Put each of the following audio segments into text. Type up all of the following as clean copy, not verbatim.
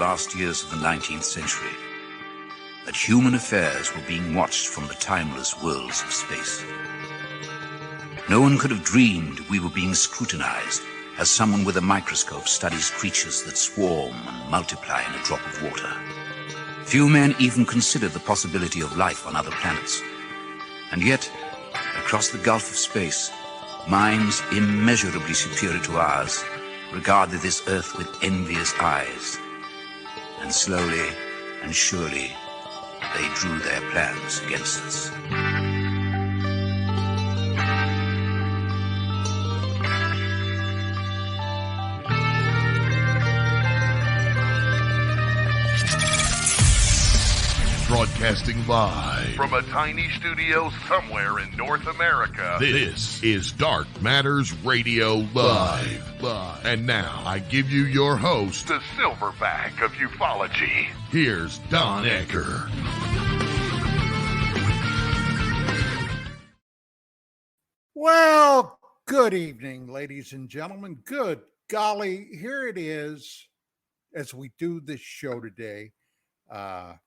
last years of the 19th century, that human affairs were being watched from the timeless worlds of space. No one could have dreamed we were being scrutinized as someone with a microscope studies creatures that swarm and multiply in a drop of water. Few men even considered the possibility of life on other planets. And yet, across the gulf of space, minds immeasurably superior to ours regarded this Earth with envious eyes. And slowly and surely, they drew their plans against us. Broadcasting live from a tiny studio somewhere in North America. This is Dark Matters Radio Live. And now I give you your host, the silverback of ufology. Here's Don Ecker. Well, good evening, ladies and gentlemen. Good golly, here it is as we do this show today. The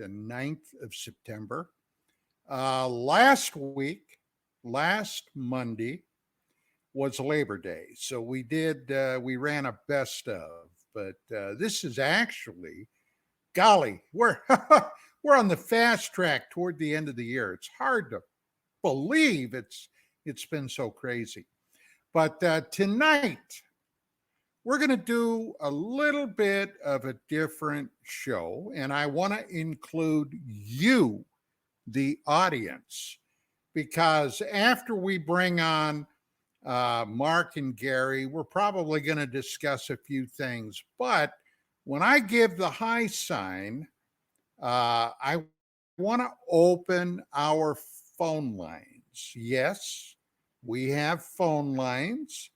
9th of September. Last Monday was Labor Day. So we ran a best of, but this is actually, golly, we're on the fast track toward the end of the year. It's hard to believe it's been so crazy. But tonight, we're going to do a little bit of a different show, and I want to include you, the audience, because after we bring on Mark and Gerry, we're probably going to discuss a few things. But when I give the high sign, I want to open our phone lines. Yes, we have phone lines.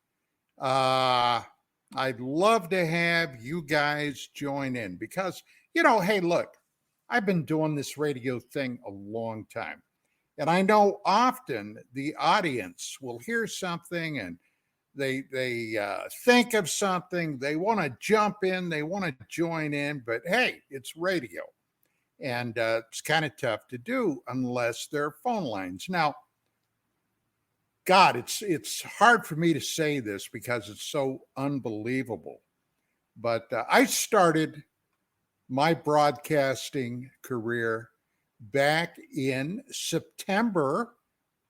I'd love to have you guys join in because, hey, look, I've been doing this radio thing a long time. And I know often the audience will hear something and they think of something, they want to jump in, they want to join in, but hey, it's radio. And it's kind of tough to do unless there are phone lines. Now, God, it's hard for me to say this because it's so unbelievable. But I started my broadcasting career back in September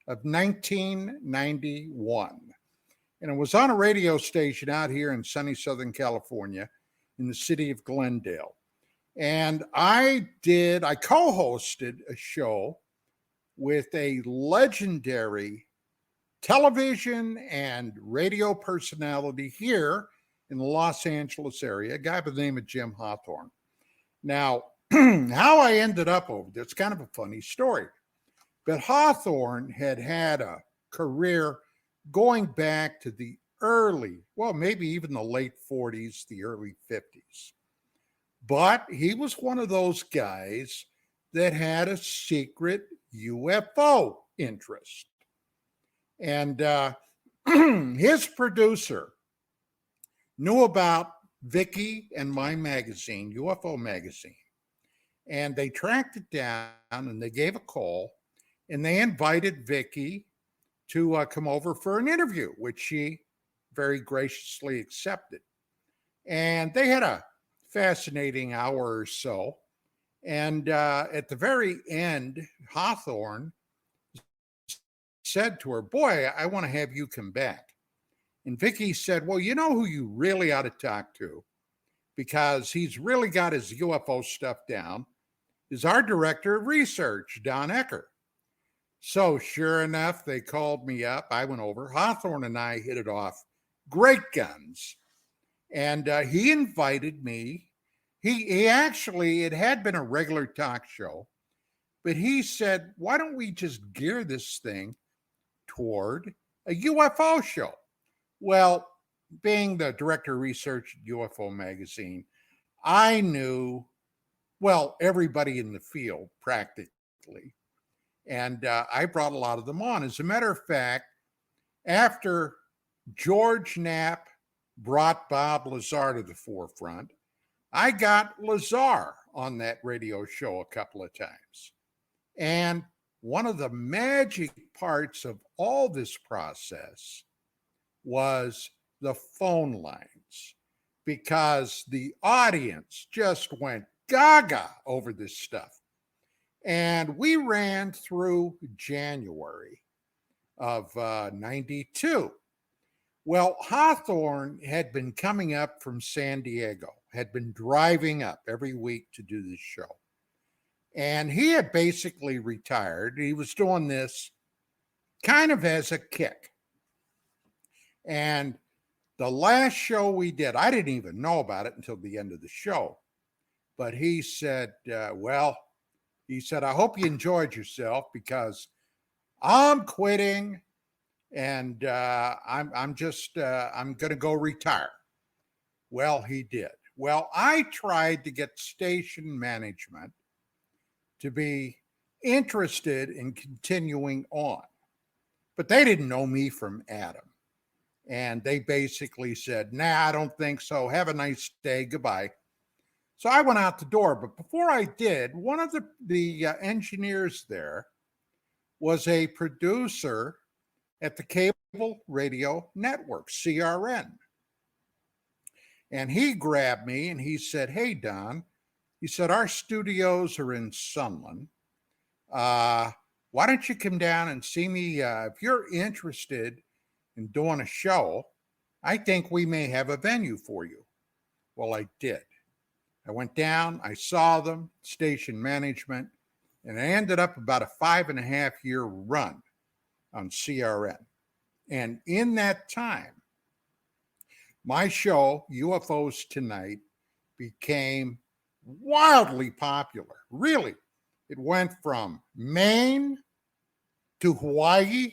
of 1991. And it was on a radio station out here in sunny Southern California in the city of Glendale. And I co-hosted a show with a legendary television and radio personality here in the Los Angeles area, a guy by the name of Jim Hawthorne. Now, how I ended up over there, it's kind of a funny story. But Hawthorne had a career going back to the early, well, maybe even the late 40s, the early 50s. But he was one of those guys that had a secret UFO interest. And his producer knew about Vicky and my magazine, UFO magazine. And they tracked it down and they gave a call and they invited Vicky to come over for an interview, which she very graciously accepted. And they had a fascinating hour or so. And at the very end, Hawthorne said to her, "Boy, I want to have you come back." And Vicky said, "Well, you know who you really ought to talk to, because he's really got his UFO stuff down, is our director of research, Don Ecker." So sure enough, they called me up. I went over. Hawthorne and I hit it off. Great guns. And he invited me. He actually, it had been a regular talk show, but he said, "Why don't we just gear this thing toward a UFO show?" Well, being the director of research at UFO magazine, I knew, well, everybody in the field practically. And I brought a lot of them on. As a matter of fact, after George Knapp brought Bob Lazar to the forefront, I got Lazar on that radio show a couple of times. And one of the magic parts of all this process was the phone lines, because the audience just went gaga over this stuff. And we ran through January of 92. Well, Hawthorne had been coming up from San Diego, had been driving up every week to do this show. And he had basically retired. He was doing this kind of as a kick. And the last show we did, I didn't even know about it until the end of the show. But he said, I hope you enjoyed yourself, because I'm quitting, and I'm going to go retire. Well, he did. Well, I tried to get station management to be interested in continuing on, but they didn't know me from Adam. And they basically said, nah, I don't think so. Have a nice day. Goodbye. So I went out the door. But before I did, one of the engineers there was a producer at the Cable Radio Network, CRN. And he grabbed me and he said, hey, Don, he said, our studios are in Sunland. Why don't you come down and see me? If you're interested in doing a show, I think we may have a venue for you. Well, I did. I went down, I saw them, station management, and I ended up about a 5.5-year run on CRN. And in that time, my show, UFOs Tonight, became wildly popular. Really, it went from Maine to Hawaii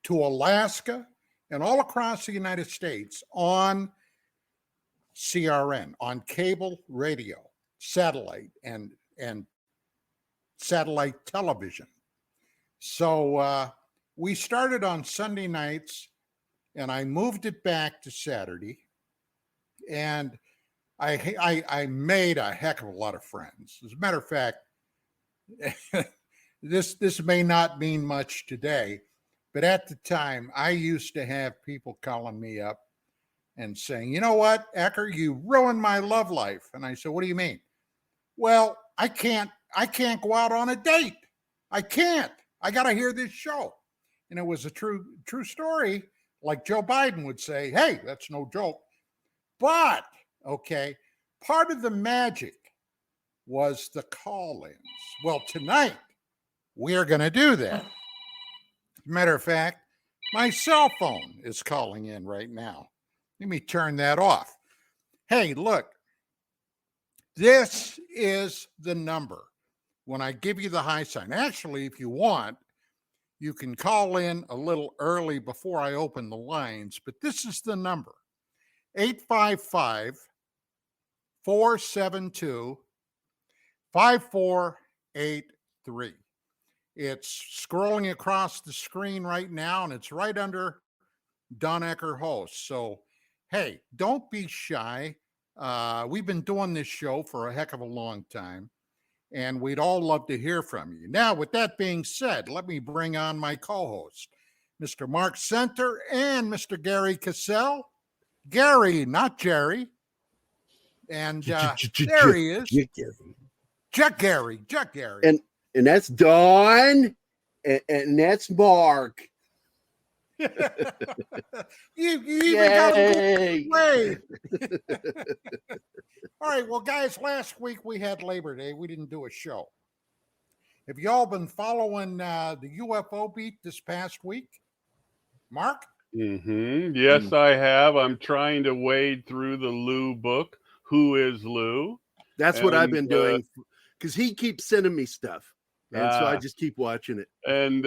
to Alaska and all across the United States on CRN, on cable radio, satellite, and satellite television. So we started on Sunday nights, and I moved it back to Saturday, and I made a heck of a lot of friends. As a matter of fact, this may not mean much today, but at the time, I used to have people calling me up and saying, you know what, Ecker, you ruined my love life. And I said, what do you mean? Well, I can't go out on a date. I can't. I got to hear this show. And it was a true story. Like Joe Biden would say, hey, that's no joke. But, okay, part of the magic was the call-ins. Well, tonight, we are going to do that. Matter of fact, my cell phone is calling in right now. Let me turn that off. Hey, look, this is the number when I give you the high sign. Actually, if you want, you can call in a little early before I open the lines, but this is the number, 855-472-5483. It's scrolling across the screen right now, and it's right under Don Ecker host. So, hey, don't be shy. We've been doing this show for a heck of a long time, and we'd all love to hear from you. Now, with that being said, let me bring on my co-host, Mr. Mark Center and Mr. Gerry Kissell. Gerry, not Jerry. And there he is. Chuck Gerry. And that's Don, and that's Mark. you even got a way. All right, well, guys, last week we had Labor Day. We didn't do a show. Have you all been following the UFO beat this past week? Mark? Mm-hmm. Yes, I have. I'm trying to wade through the Lou book. Who is Lou? That's what I've been doing, because he keeps sending me stuff. And so I just keep watching it. And,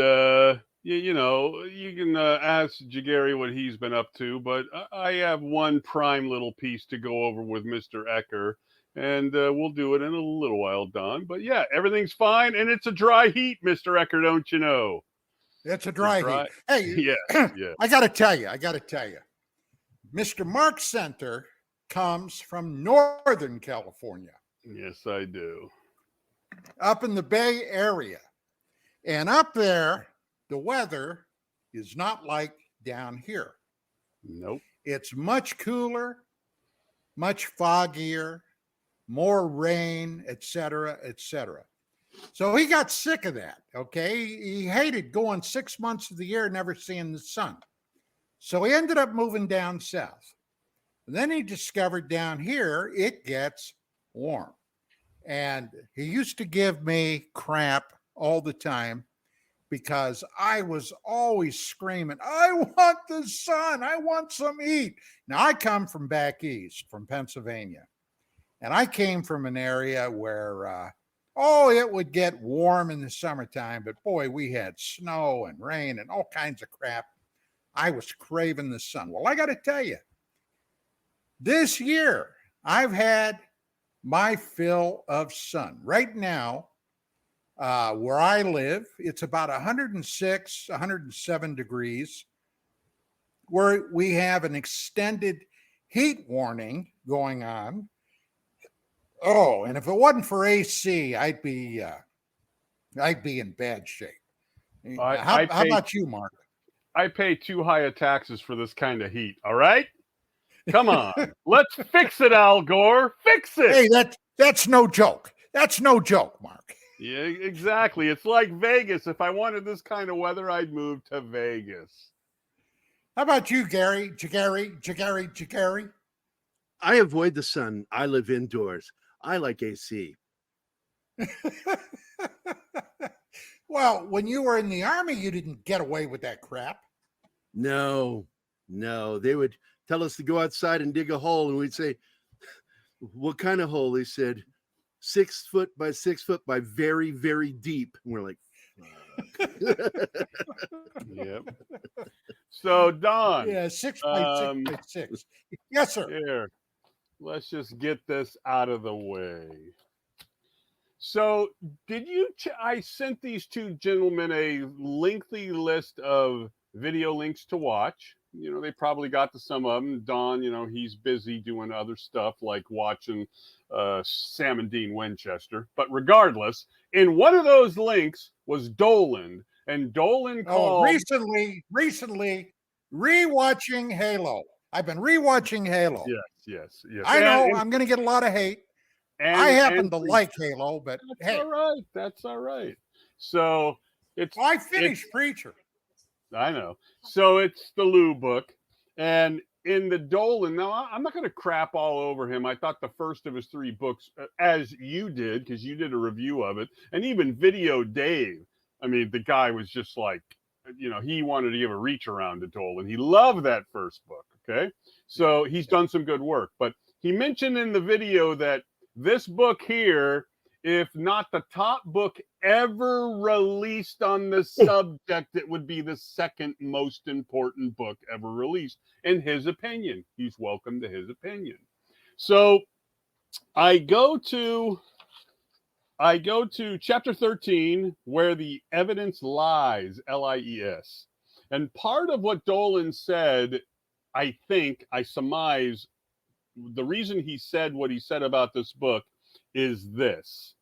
you know, you can ask Gerry what he's been up to, but I have one prime little piece to go over with Mr. Ecker, and we'll do it in a little while, Don. But, yeah, everything's fine, and it's a dry heat, Mr. Ecker, don't you know? It's a dry heat. Hey, yeah. I got to tell you, Mr. Mark Center comes from Northern California, Yes, I do. up in the Bay Area. And up there, the weather is not like down here. Nope. It's much cooler, much foggier, more rain, etc., etc. So he got sick of that. Okay. He hated going 6 months of the year, never seeing the sun. So he ended up moving down south. And then he discovered down here it gets warm. And he used to give me crap all the time because I was always screaming, I want the sun. I want some heat. Now, I come from back east, from Pennsylvania. And I came from an area where, it would get warm in the summertime, but boy, we had snow and rain and all kinds of crap. I was craving the sun. Well, I got to tell you, this year I've had my fill of sun. Right now, where I live, it's about 106, 107 degrees, where we have an extended heat warning going on. Oh, and if it wasn't for AC, I'd be in bad shape. How about you, Mark? I pay too high a taxes for this kind of heat. All right, come on, let's fix it, Al Gore. Fix it. Hey, that's no joke. That's no joke, Mark. Yeah, exactly. It's like Vegas. If I wanted this kind of weather, I'd move to Vegas. How about you, Gerry? Gerry? I avoid the sun. I live indoors. I like AC. Well, when you were in the Army, you didn't get away with that crap. No. They would tell us to go outside and dig a hole, and we'd say, what kind of hole? They said, 6 foot by 6 foot by very, very deep. And we're like, yep. So, Don. Yeah, 6 by 6 by 6. Yes, sir. Here, let's just get this out of the way. So, I sent these two gentlemen a lengthy list of video links to watch. You know, they probably got to some of them. Don, he's busy doing other stuff like watching Sam and Dean Winchester. But regardless, in one of those links was Dolan. And Dolan called... recently, rewatching Halo. I've been rewatching Halo. Yes. I know I'm going to get a lot of hate. I happen to like Halo, but that's all right. That's all right. So I finished Preacher. I know. So it's the Lou book. And in the Dolan, now I'm not going to crap all over him. I thought the first of his 3 books, as you did, because you did a review of it, and even Video Dave. I mean, the guy was just like, he wanted to give a reach around to Dolan. He loved that first book. Okay. So he's done some good work. But he mentioned in the video that this book here, if not the top book ever released on the subject, it would be the second most important book ever released, in his opinion. He's welcome to his opinion. So I go to chapter 13, where the evidence lies, Lies. And part of what Dolan said, I surmise, the reason he said what he said about this book is this.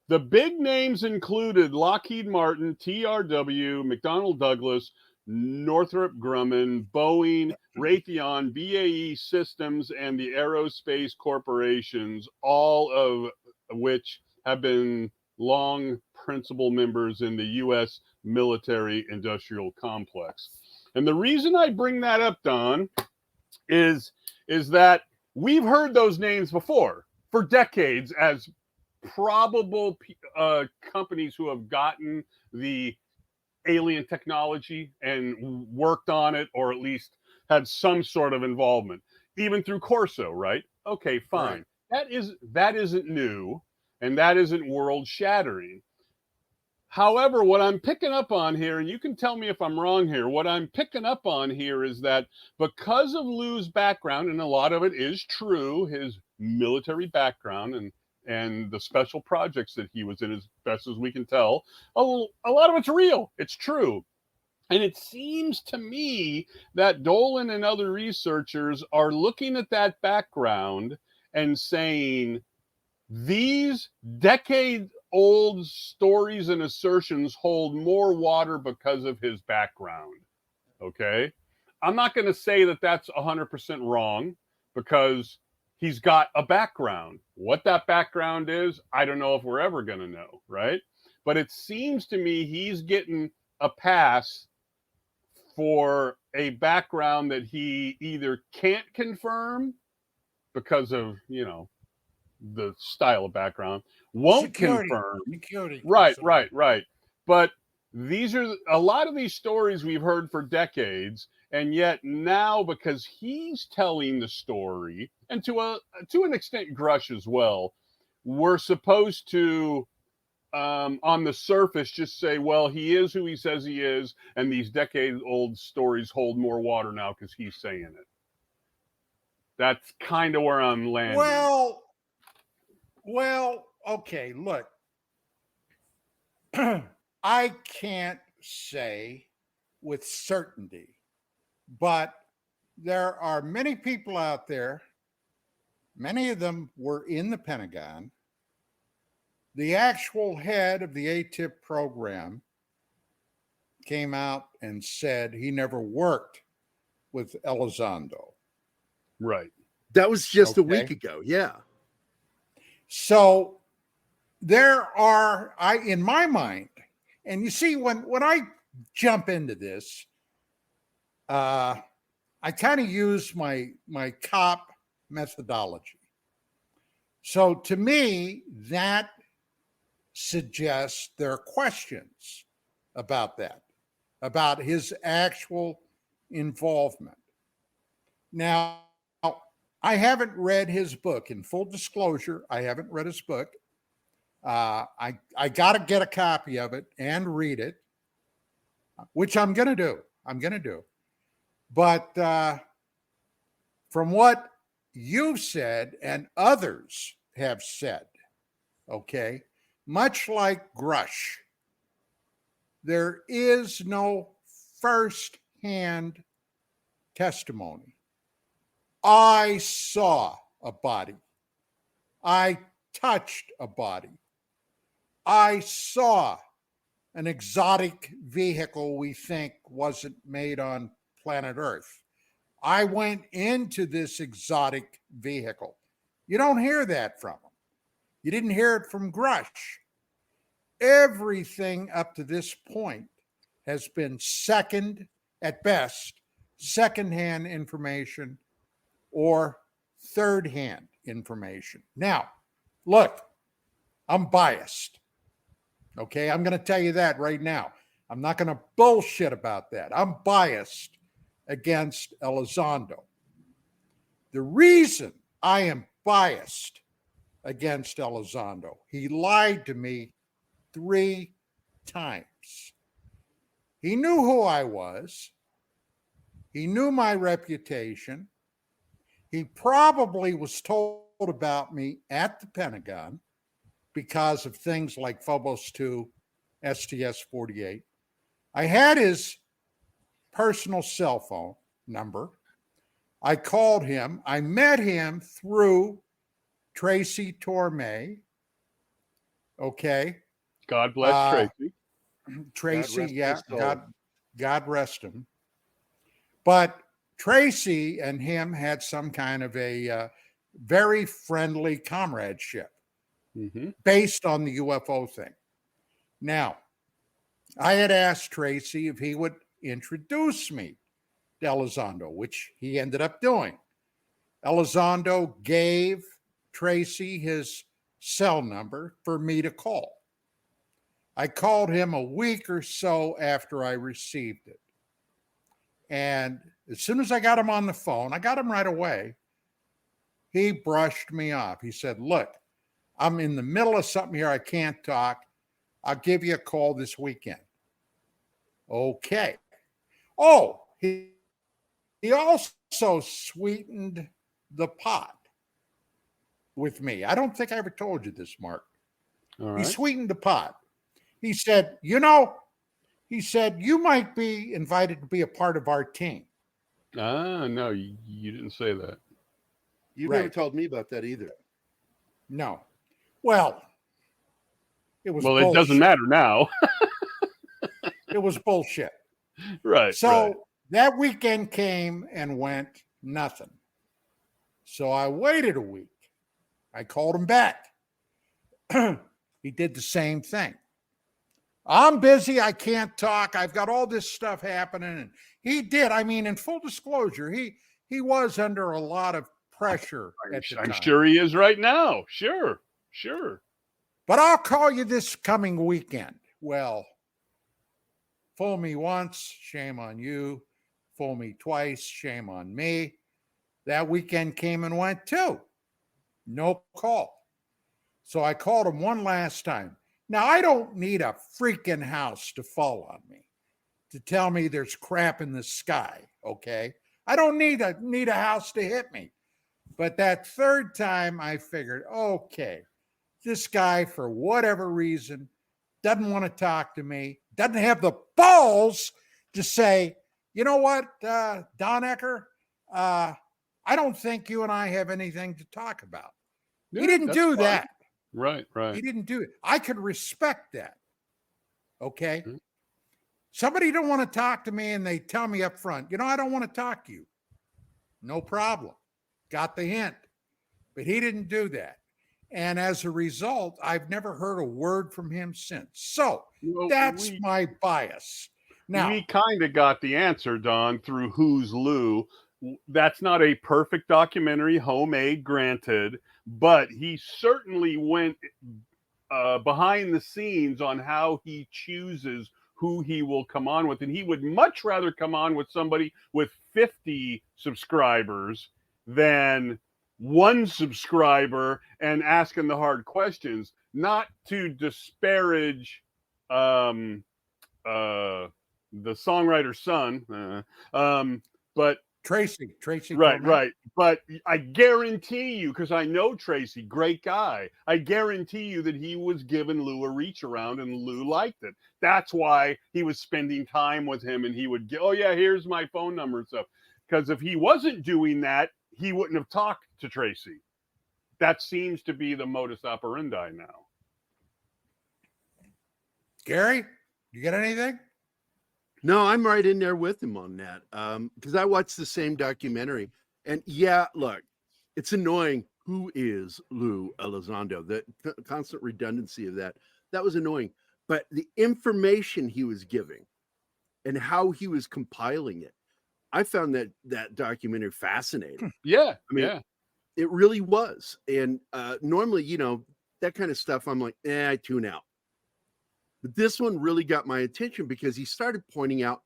The big names included Lockheed Martin, TRW, McDonnell Douglas, Northrop Grumman, Boeing, Raytheon, BAE Systems, and the aerospace corporations, all of which have been long principal members in the U.S. military industrial complex. And the reason I bring that up, Don, is that we've heard those names before for decades as probable companies who have gotten the alien technology and worked on it, or at least had some sort of involvement, even through Corso, right? Okay, fine. Right. That isn't new, and that isn't world shattering. However, what I'm picking up on here, and you can tell me if I'm wrong here, what I'm picking up on here is that because of Lou's background, and a lot of it is true, his military background and the special projects that he was in, as best as we can tell, a lot of it's real. It's true. And it seems to me that Dolan and other researchers are looking at that background and saying these decade-old stories and assertions hold more water because of his background. Okay? I'm not going to say that that's 100% wrong because he's got a background. What that background is, I don't know if we're ever going to know, right? But it seems to me he's getting a pass for a background that he either can't confirm because of, the style of background, won't confirm. Security Right, concern. right, right. But these are a lot of these stories we've heard for decades, and yet now because he's telling the story, and to an extent Grush as well, we're supposed to on the surface just say, well, he is who he says he is, and these decade-old stories hold more water now because he's saying it. That's kind of where I'm landing. Well, okay, look. I can't say with certainty, but there are many people out there, many of them were in the Pentagon. The actual head of the ATIP program came out and said he never worked with Elizondo. Right. That was just a week ago. Yeah. So there are, in my mind, and you see, when I jump into this, I kind of use my cop methodology. So to me, that suggests there are questions about that, about his actual involvement. Now, I haven't read his book. In full disclosure, I haven't read his book. I got to get a copy of it and read it, which I'm going to do. But from what you've said and others have said, okay, much like Grush, there is no first-hand testimony. I saw a body. I touched a body. I saw an exotic vehicle we think wasn't made on planet Earth. I went into this exotic vehicle. You don't hear that from him. You didn't hear it from Grush. Everything up to this point has been at best, secondhand information or third-hand information. Now, look, I'm biased. Okay, I'm going to tell you that right now. I'm not going to bullshit about that. I'm biased against Elizondo. The reason I am biased against Elizondo, he lied to me 3 times. He knew who I was. He knew my reputation. He probably was told about me at the Pentagon because of things like Phobos 2, STS-48. I had his personal cell phone number. I called him. I met him through Tracy Torme. Okay. God bless Tracy. Tracy, God rest him. But Tracy and him had some kind of a very friendly comradeship based on the UFO thing. Now, I had asked Tracy if he would introduce me to Elizondo, which he ended up doing. Elizondo gave Tracy his cell number for me to call. I called him a week or so after I received it. And as soon as I got him on the phone, I got him right away. He brushed me off. He said, look, I'm in the middle of something here. I can't talk. I'll give you a call this weekend. Okay. Oh, he also sweetened the pot with me. I don't think I ever told you this, Mark. All right. He sweetened the pot. He said, you know, He said, "You might be invited to be a part of our team." No, you didn't say that. You Right. never told me about that either. No. Well, it was Well, bullshit. it doesn't matter now. It was bullshit. Right. So that weekend came and went, nothing. So I waited a week. I called him back. He did the same thing. "I'm busy. I can't talk. I've got all this stuff happening." And he did. I mean, in full disclosure, he was under a lot of pressure at the I'm time. sure he is right now. Sure. "But I'll call you this coming weekend." Well, fool me once, shame on you. Fool me twice, shame on me. That weekend came and went too. No call. So I called him one last time. Now, I don't need a freaking house to fall on me to tell me there's crap in the sky, okay? I don't need a house to hit me. But that third time, I figured, okay, this guy, for whatever reason, doesn't want to talk to me, doesn't have the balls to say, "You know what, Don Ecker, I don't think you and I have anything to talk about." Yeah, he didn't do fine. that. Right. He didn't do it. I could respect that. Okay. Mhm. Somebody don't want to talk to me and they tell me up front, "I don't want to talk to you." No problem. Got the hint. But he didn't do that. And as a result, I've never heard a word from him since. So Well, that's my bias. Now, we kind of got the answer, Don, through Who's Lou. That's not a perfect documentary, homemade, granted, but he certainly went behind the scenes on how he chooses who he will come on with. And he would much rather come on with somebody with 50 subscribers than one subscriber and asking the hard questions, not to disparage the songwriter's son, but Tracy. right. But I guarantee you, because I know Tracy, great guy. I guarantee you that he was giving Lou a reach around, and Lou liked it. That's why he was spending time with him, and he would get, "Oh yeah, here's my phone number and stuff." Because if he wasn't doing that, he wouldn't have talked to Tracy. That seems to be the modus operandi now. Gerry, you got anything? No, I'm right in there with him on that. Because I watched the same documentary. And yeah, look, it's annoying. Who is Lou Elizondo? The constant redundancy of that was annoying. But the information he was giving and how he was compiling it, I found that documentary fascinating. Yeah. I mean, it really was. And normally, that kind of stuff, I'm like, I tune out. But this one really got my attention because he started pointing out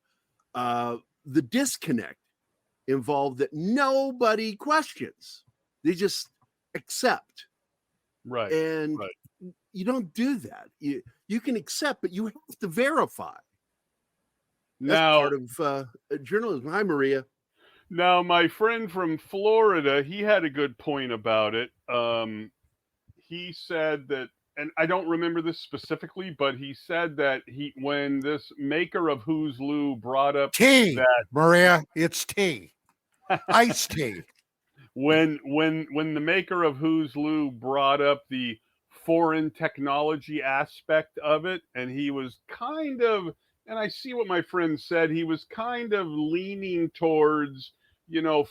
the disconnect involved that nobody questions. They just accept. Right. And you don't do that. You can accept, but you have to verify. That's Now, part of journalism. Hi, Maria. Now, my friend from Florida, he had a good point about it. He said that, and I don't remember this specifically, but he said that when this maker of Who's Lou brought up tea, that Maria, it's tea, iced tea. When the maker of Who's Lou brought up the foreign technology aspect of it, and he was kind of, and I see what my friend said, he was kind of leaning towards,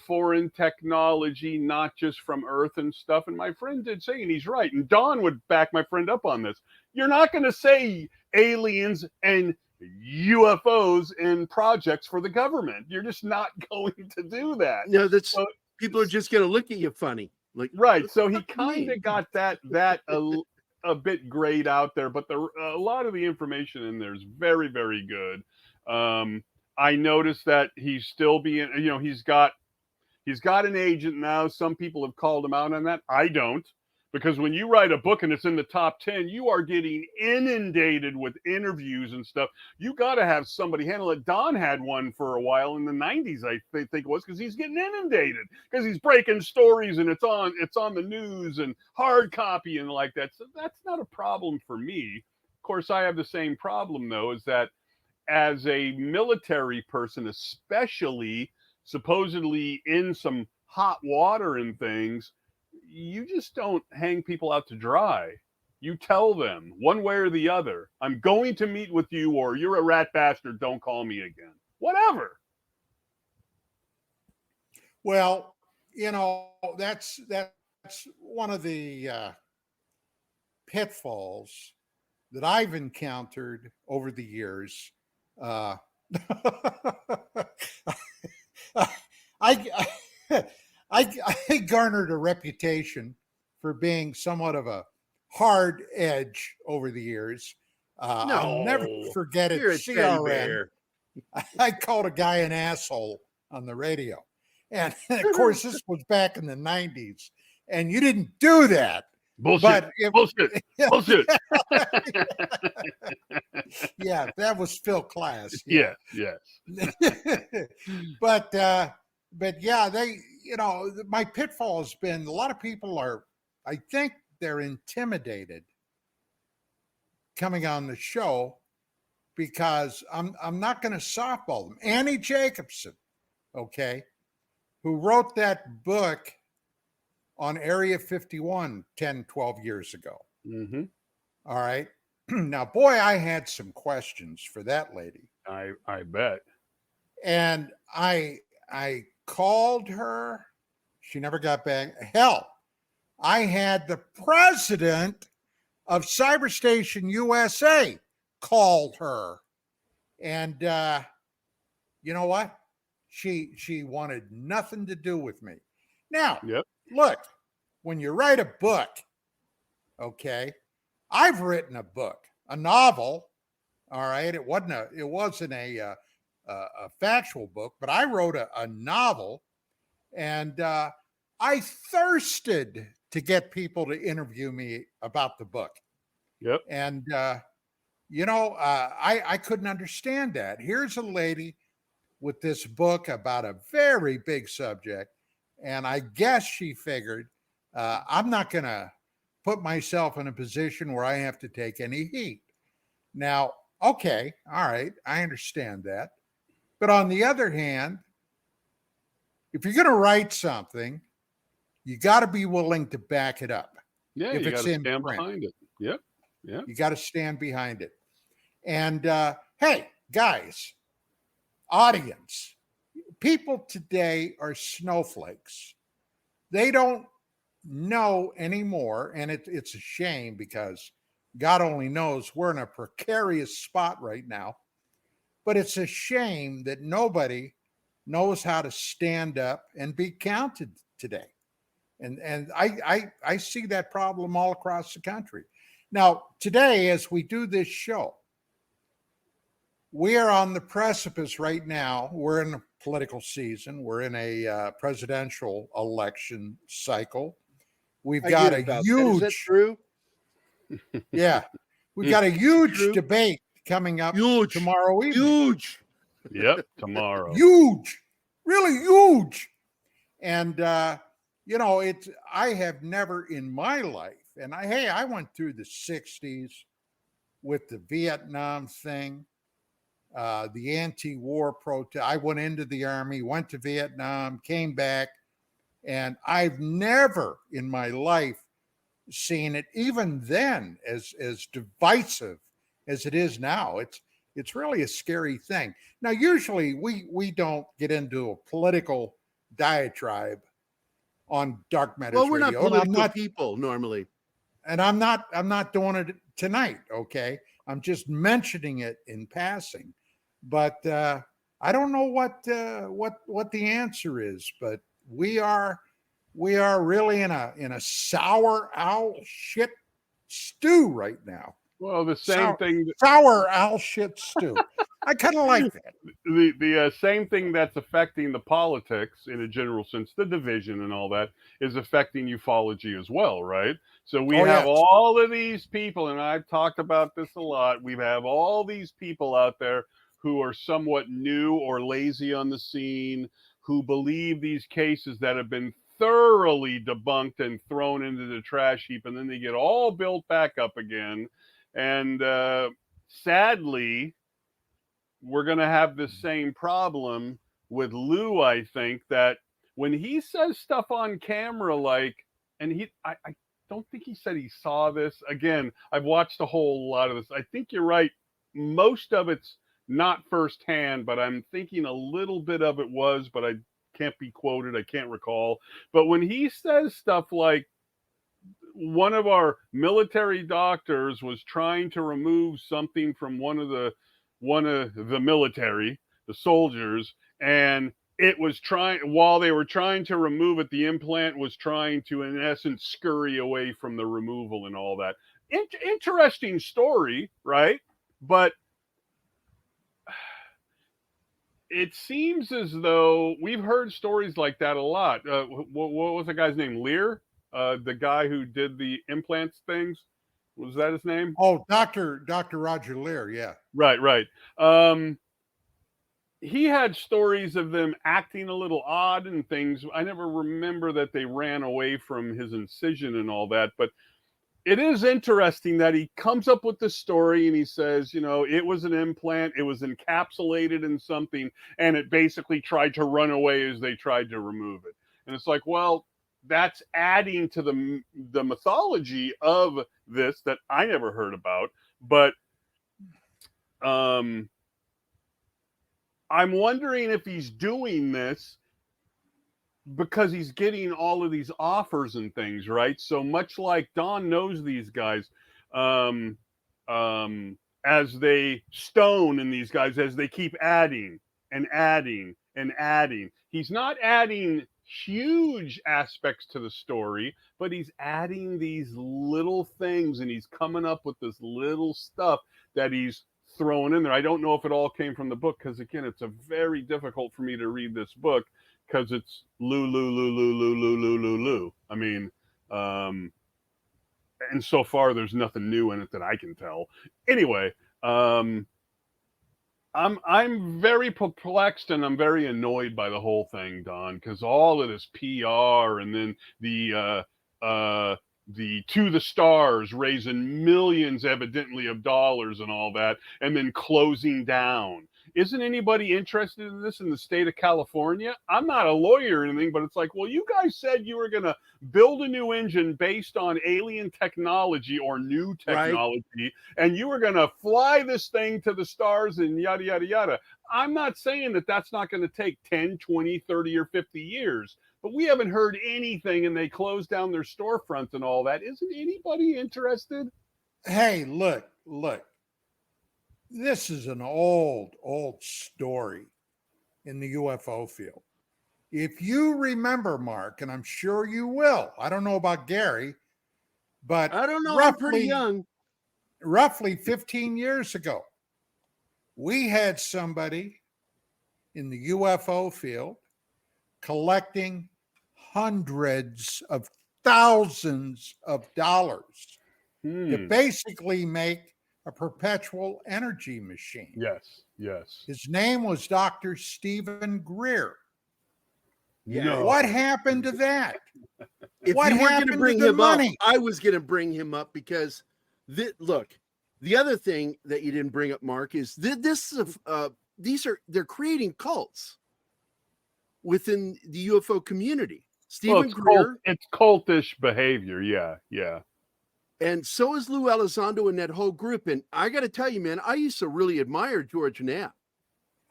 foreign technology, not just from Earth and stuff. And my friend did say, and he's right, and Don would back my friend up on this, you're not going to say aliens and UFOs in projects for the government. You're just not going to do that. No, people are just going to look at you funny. Like, right. So he kind of got that a bit grayed out there, but a lot of the information in there is very, very good. I noticed that he's still being, he's got an agent now. Some people have called him out on that. I don't, because when you write a book and it's in the top 10, you are getting inundated with interviews and stuff. You got to have somebody handle it. Don had one for a while in the 90s, I think it was, because he's getting inundated because he's breaking stories and it's on the news and hard copy and like that. So that's not a problem for me. Of course, I have the same problem though, is that as a military person, especially supposedly in some hot water and things, you just don't hang people out to dry. You tell them one way or the other, I'm going to meet with you, or you're a rat bastard, don't call me again. Whatever. Well, that's one of the pitfalls that I've encountered over the years. Uh, I, I garnered a reputation for being somewhat of a hard edge over the years. I'll never No, forget it. you're a teddy CRN. bear. I called a guy an asshole on the radio. And of course, this was back in the 90s. And you didn't do that. Bullshit. Bullshit. Bullshit. Yeah, that was Phil Class. Yeah. Yes. But yeah, my pitfall has been a lot of people I think they're intimidated coming on the show because I'm not going to softball them. Annie Jacobson, okay, who wrote that book on Area 51 10, 12 years ago. Mm-hmm. All right. Now, boy, I had some questions for that lady. I bet. And I called her. She never got back. Hell, I had the president of Cyberstation USA called her. And you know what? She wanted nothing to do with me. Now, Yep. Look, when you write a book, okay, I've written a book, a novel. All right, it wasn't a factual book, but I wrote a novel, and I thirsted to get people to interview me about the book. Yep. And I couldn't understand that. Here's a lady with this book about a very big subject. And I guess she figured I'm not going to put myself in a position where I have to take any heat. Now, okay, all right, I understand that. But on the other hand, if you're going to write something, you got to be willing to back it up. Yeah, if you it's got to in stand print. behind it. Yep. Yeah. You got to stand behind it. And hey, guys, audience, people today are snowflakes. They don't know anymore, and it's a shame because God only knows we're in a precarious spot right now. But it's a shame that nobody knows how to stand up and be counted today. And I see that problem all across the country. Now, today, as we do this show, we are on the precipice right now. We're in a political season. We're in a presidential election cycle. We've got a huge. Is that true? Yeah, we've got a huge debate coming up tomorrow evening. Huge. Yep. Tomorrow. Huge, really huge. And I have never in my life, and I went through the 60s with the Vietnam thing. The anti-war protest. I went into the army, went to Vietnam, came back, and I've never in my life seen it, even then, as divisive as it is now. It's really a scary thing. Now, usually we don't get into a political diatribe on Dark Matters Well, we're Radio. not political people normally, and I'm not doing it tonight. Okay, I'm just mentioning it in passing. But I don't know what the answer is. But we are really in a sour owl shit stew right now. Well, the same thing. Sour owl shit stew. I kind of like that. The same thing that's affecting the politics in a general sense, the division and all that, is affecting ufology as well, right? So we have all of these people, and I've talked about this a lot. We have all these people out there who are somewhat new or lazy on the scene, who believe these cases that have been thoroughly debunked and thrown into the trash heap, and then they get all built back up again. And sadly, we're going to have the same problem with Lou, I think, that when he says stuff on camera, like, and I don't think he said he saw this. Again, I've watched a whole lot of this. I think you're right. Most of it's not firsthand, but I'm thinking a little bit of it was, but I can't be quoted. I can't recall. But when he says stuff like, one of our military doctors was trying to remove something from one of the military, the soldiers, and it was while they were trying to remove it, the implant was trying to, in essence, scurry away from the removal and all that. Interesting story, right? But it seems as though we've heard stories like that a lot. What was the guy's name? Lear? The guy who did the implants things, was that his name? Oh, Dr. Roger Lear, yeah. Right. He had stories of them acting a little odd and things. I never remember that they ran away from his incision and all that, but it is interesting that he comes up with this story and he says, it was an implant, it was encapsulated in something, and it basically tried to run away as they tried to remove it. And it's like, well, that's adding to the mythology of this that I never heard about. But I'm wondering if he's doing this because he's getting all of these offers and things, right? So much like Don knows these guys, as they stone in these guys, as they keep adding and adding and adding. He's not adding huge aspects to the story, but he's adding these little things, and he's coming up with this little stuff that he's throwing in there. I don't know if it all came from the book, because again, it's a very difficult for me to read this book because it's Lou. I mean, and so far there's nothing new in it that I can tell. Anyway, I'm very perplexed and I'm very annoyed by the whole thing, Don, because all of this PR and then the To the Stars raising millions evidently of dollars and all that, and then closing down. Isn't anybody interested in this in the state of California? I'm not a lawyer or anything, but it's like, well, you guys said you were going to build a new engine based on alien technology or new technology, right, and you were going to fly this thing to the stars and yada, yada, yada. I'm not saying that that's not going to take 10, 20, 30, or 50 years, but we haven't heard anything, and they closed down their storefront and all that. Isn't anybody interested? Hey, look. This is an old story in the UFO field. If you remember, Mark, and I'm sure you will, I don't know about Gary, but I don't know, I'm pretty young. Roughly 15 years ago, we had somebody in the UFO field collecting hundreds of thousands of dollars to basically make a perpetual energy machine. Yes. His name was Dr. Stephen Greer. Yeah. No. What happened to that? If what you were going to bring him money? up, I was going to bring him up because, look, the other thing that you didn't bring up, Mark, is they're creating cults within the UFO community. Stephen Greer. It's cultish behavior. Yeah. And so is Lou Elizondo and that whole group. And I got to tell you, man, I used to really admire George Knapp.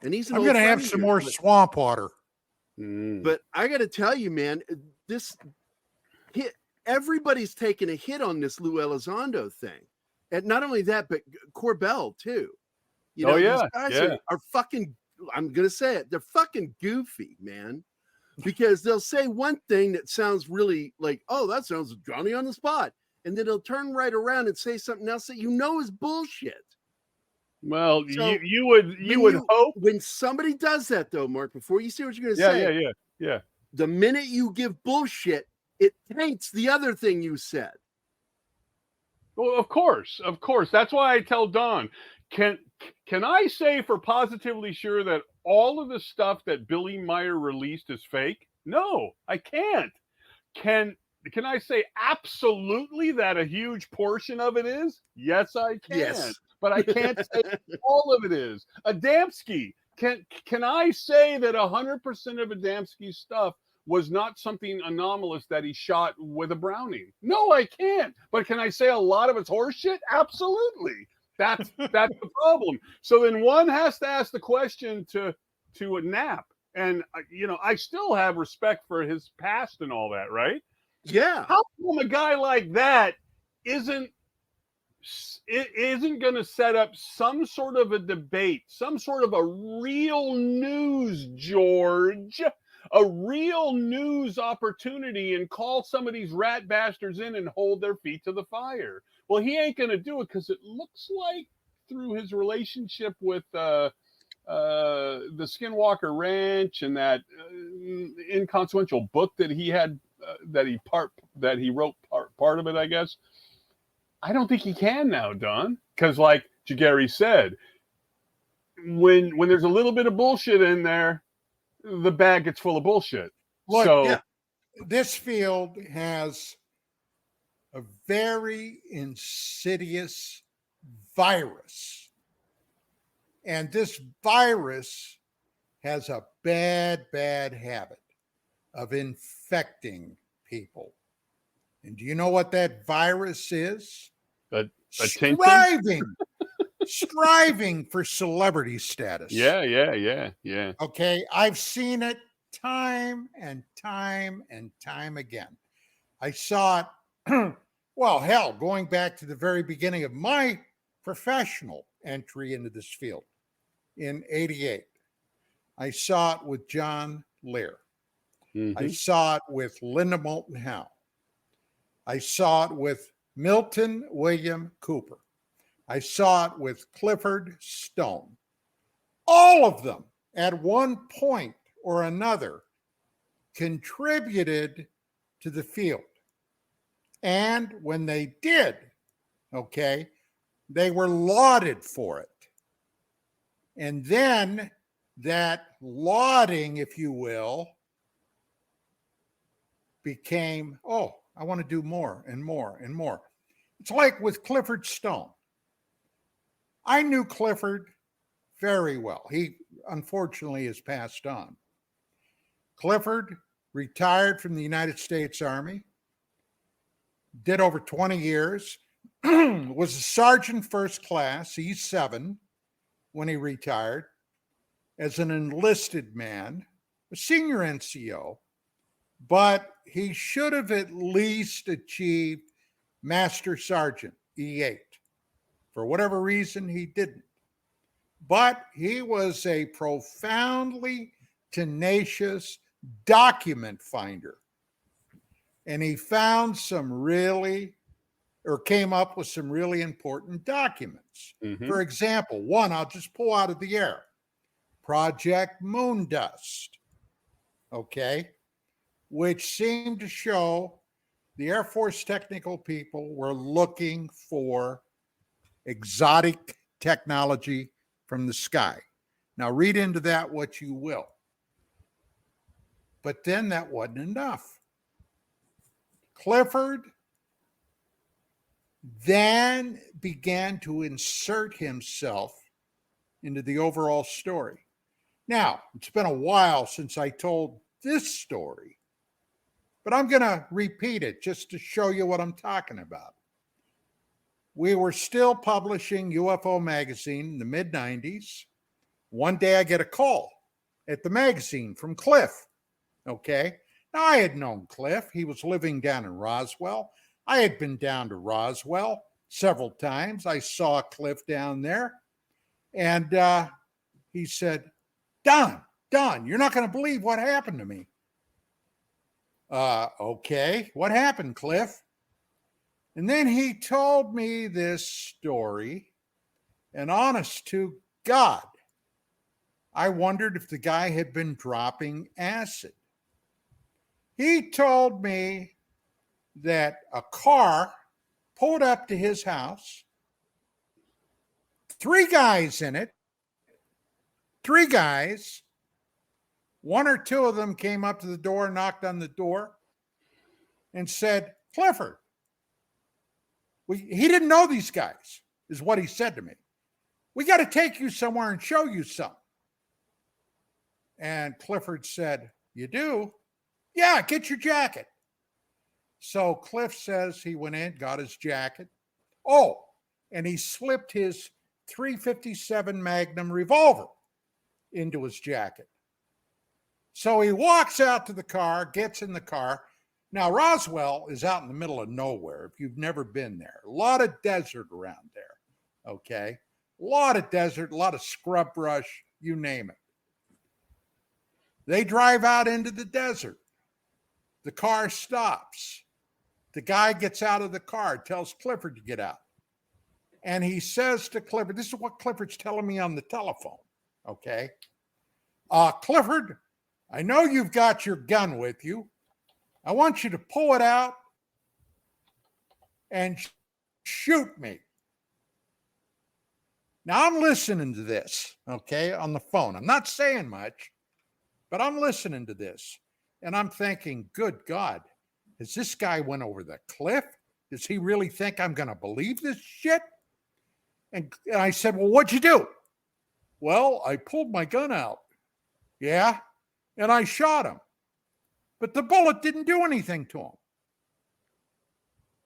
And he's I'm going to have some more swamp water. But I got to tell you, man, everybody's taking a hit on this Lou Elizondo thing. And not only that, but Corbell too. These guys are fucking, I'm going to say it, they're fucking goofy, man. Because they'll say one thing that sounds really like, oh, that sounds Johnny on the spot. And then he'll turn right around and say something else that is bullshit. Well, so you would hope when somebody does that, though, Mark, before you see what you're going to say. Yeah. The minute you give bullshit, it taints the other thing you said. Well, of course. That's why I tell Don, can I say for positively sure that all of the stuff that Billy Meyer released is fake? No, I can't. Can I say absolutely that a huge portion of it is? Yes, I can. Yes. but I can't say all of it is. Adamski, can I say that 100% of Adamski's stuff was not something anomalous that he shot with a Browning? No, I can't. But can I say a lot of it's horseshit? Absolutely. That's the problem. So then one has to ask the question to a Knapp. And, I still have respect for his past and all that, right? Yeah. How come a guy like that isn't going to set up some sort of a debate, some sort of a real news, George, a real news opportunity, and call some of these rat bastards in and hold their feet to the fire? Well, he ain't going to do it because it looks like through his relationship with the Skinwalker Ranch and that inconsequential book that he had, that he wrote part of it, I guess. I don't think he can now, Don, because like Gerry said, when there's a little bit of bullshit in there, the bag gets full of bullshit. Look, this field has a very insidious virus. And this virus has a bad habit of infecting people. And do you know what that virus is? Striving for celebrity status. Yeah. Okay, I've seen it time and time again. I saw it, well, hell, going back to the very beginning of my professional entry into this field in '88. I saw it with John Lear. Mm-hmm. I saw it with Linda Moulton Howe. I saw it with Milton William Cooper. I saw it with Clifford Stone. All of them, at one point or another, contributed to the field. And when they did, okay, they were lauded for it. And then that lauding, if you will, became, oh, I want to do more and more and more. It's like with Clifford Stone. I knew Clifford very well. He unfortunately has passed on. Clifford retired from the United States Army, did over 20 years, was a sergeant first class, E7, when he retired, as an enlisted man, a senior NCO, but he should have at least achieved Master Sergeant, E8. For whatever reason, he didn't. But he was a profoundly tenacious document finder. And he found came up with some really important documents. Mm-hmm. For example, one I'll just pull out of the air. Project Moondust, okay, which seemed to show the Air Force technical people were looking for exotic technology from the sky. Now, read into that what you will. But then that wasn't enough. Clifford then began to insert himself into the overall story. Now, it's been a while since I told this story, but I'm going to repeat it just to show you what I'm talking about. We were still publishing UFO magazine in the mid-90s. One day I get a call at the magazine from Cliff. Okay. Now I had known Cliff. He was living down in Roswell. I had been down to Roswell several times. I saw Cliff down there. And he said, Don, you're not going to believe what happened to me. Okay. What happened, Cliff? And then he told me this story, and honest to God, I wondered if the guy had been dropping acid. He told me that a car pulled up to his house, 3 guys in it, 3 guys, 1 or 2 of them came up to the door, knocked on the door, and said, Clifford, he didn't know these guys, is what he said to me. We got to take you somewhere and show you something. And Clifford said, you do? Yeah, get your jacket. So Cliff says he went in, got his jacket. Oh, and he slipped his .357 Magnum revolver into his jacket. So he walks out to the car, gets in the car. Now, Roswell is out in the middle of nowhere if you've never been there. A lot of desert around there, okay? A lot of desert, a lot of scrub brush, you name it. They drive out into the desert. The car stops. The guy gets out of the car, tells Clifford to get out. And he says to Clifford, this is what Clifford's telling me on the telephone, okay? Clifford, I know you've got your gun with you. I want you to pull it out and shoot me. Now, I'm listening to this, okay, on the phone. I'm not saying much, but I'm listening to this. And I'm thinking, good God, has this guy went over the cliff? Does he really think I'm going to believe this shit? And I said, well, what'd you do? Well, I pulled my gun out. Yeah, and I shot him. But the bullet didn't do anything to him.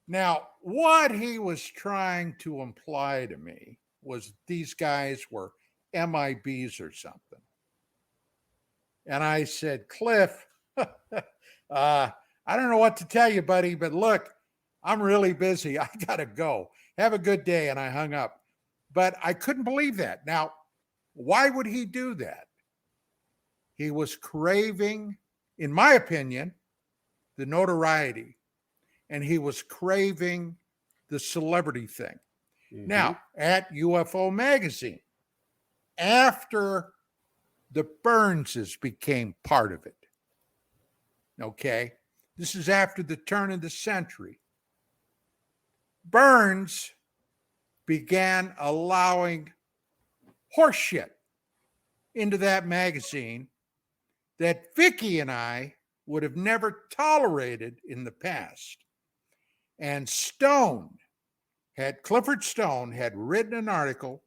Now, what he was trying to imply to me was these guys were MIBs or something. And I said, Cliff, I don't know what to tell you, buddy, but look, I'm really busy. I got to go. Have a good day. And I hung up. But I couldn't believe that. Now, why would he do that? He was craving, in my opinion, the notoriety, and he was craving the celebrity thing. Mm-hmm. Now, at UFO Magazine, after the Burnses became part of it, okay, this is after the turn of the century, Burns began allowing horseshit into that magazine that Vicky and I would have never tolerated in the past. And Clifford Stone had written an article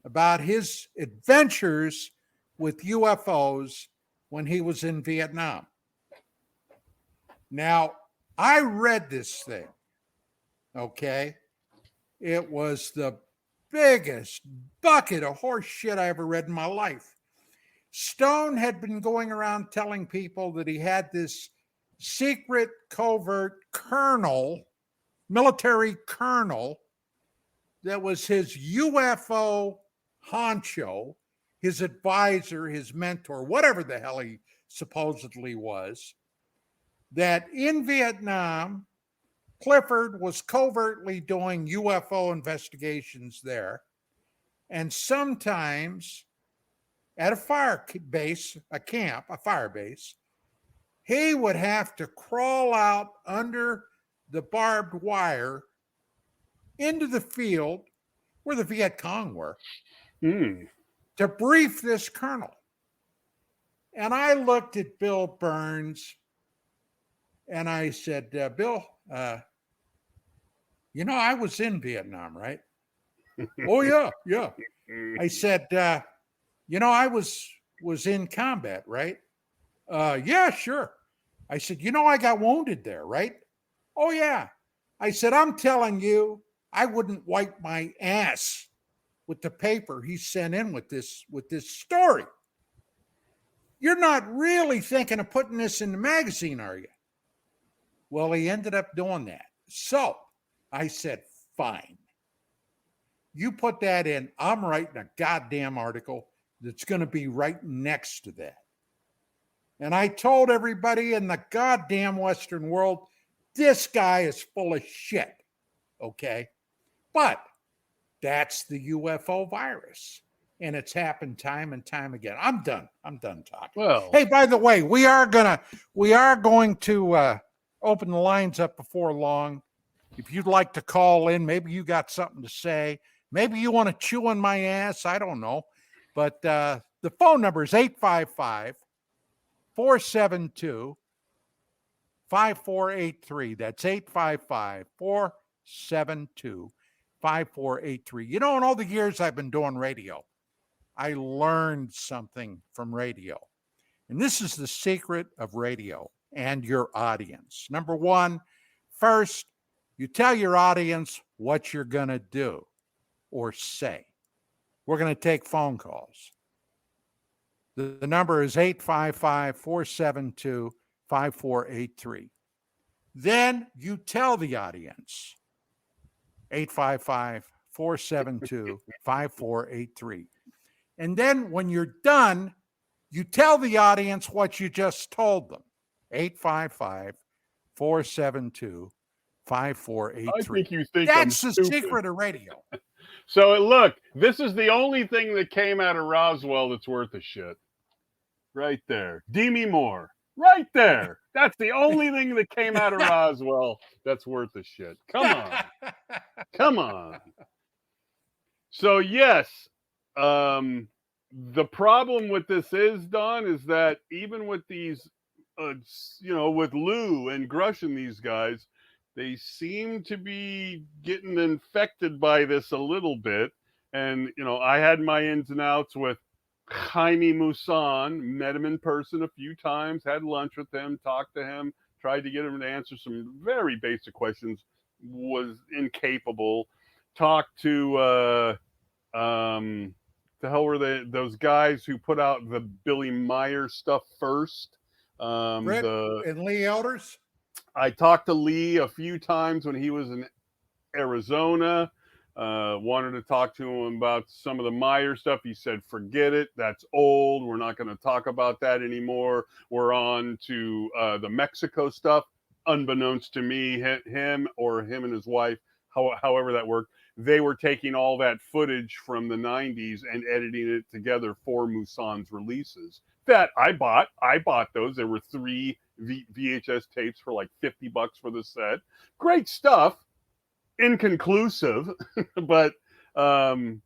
about his adventures with UFOs when he was in Vietnam. Now, I read this thing, okay? It was the biggest bucket of horse shit I ever read in my life. Stone had been going around telling people that he had this secret covert colonel, military colonel, that was his UFO honcho, his advisor, his mentor, whatever the hell he supposedly was, that in Vietnam, Clifford was covertly doing UFO investigations there. And sometimes at a fire base, he would have to crawl out under the barbed wire into the field where the Viet Cong were to brief this colonel. And I looked at Bill Burns and I said, Bill, you know, I was in Vietnam, right? Oh, yeah. I said, you know, I was in combat, right? Yeah, sure. I said, you know, I got wounded there, right? Oh, yeah. I said, I'm telling you, I wouldn't wipe my ass with the paper he sent in with this story. You're not really thinking of putting this in the magazine, are you? Well, he ended up doing that. So I said, fine. You put that in, I'm writing a goddamn article that's going to be right next to that. And I told everybody in the goddamn Western world, this guy is full of shit. Okay? But that's the UFO virus. And it's happened time and time again. I'm done talking. Well, hey, by the way, we are going to open the lines up before long. If you'd like to call in, maybe you got something to say. Maybe you want to chew on my ass. I don't know. But the phone number is 855-472-5483. That's 855-472-5483. 5483. You know, in all the years I've been doing radio, I learned something from radio. And this is the secret of radio and your audience. Number one, first, you tell your audience what you're going to do or say. We're going to take phone calls. The number is 855-472-5483. Then you tell the audience, 855-472-5483. And then when you're done, you tell the audience what you just told them, 855-472-5483. I think you think That's I'm the stupid. secret of radio. So look, this is the only thing that came out of Roswell that's worth a shit. Right there. Demi Moore. Right there. That's the only thing that came out of Roswell that's worth a shit. Come on. Come on. So yes, the problem with this is, Don, is that even with these, with Lou and Grush and these guys, they seem to be getting infected by this a little bit. And, I had my ins and outs with Jaime Maussan, met him in person a few times, had lunch with him, talked to him, tried to get him to answer some very basic questions, was incapable. Talked to, the hell were those guys who put out the Billy Meyer stuff first? Brett and Lee Elders? I talked to Lee a few times when he was in Arizona. Wanted to talk to him about some of the Meyer stuff. He said, forget it. That's old. We're not going to talk about that anymore. We're on to the Mexico stuff. Unbeknownst to me, him and his wife, however that worked, they were taking all that footage from the 90s and editing it together for Maussan's releases. That I bought those. There were 3 VHS tapes for like $50 for the set. Great stuff. Inconclusive, but and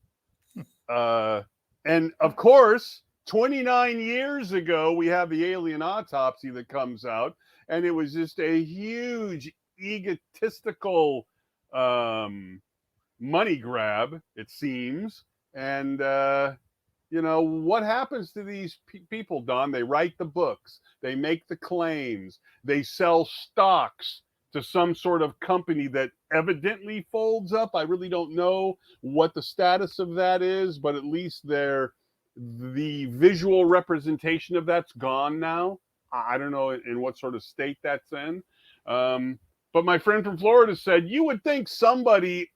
of course 29 years ago we have the Alien Autopsy that comes out, and it was just a huge egotistical money grab, it seems. And what happens to these people, Don? They write the books, they make the claims, they sell stocks to some sort of company that evidently folds up. I really don't know what the status of that is, but at least the visual representation of that's gone now. I don't know in what sort of state that's in. But my friend from Florida said, you would think somebody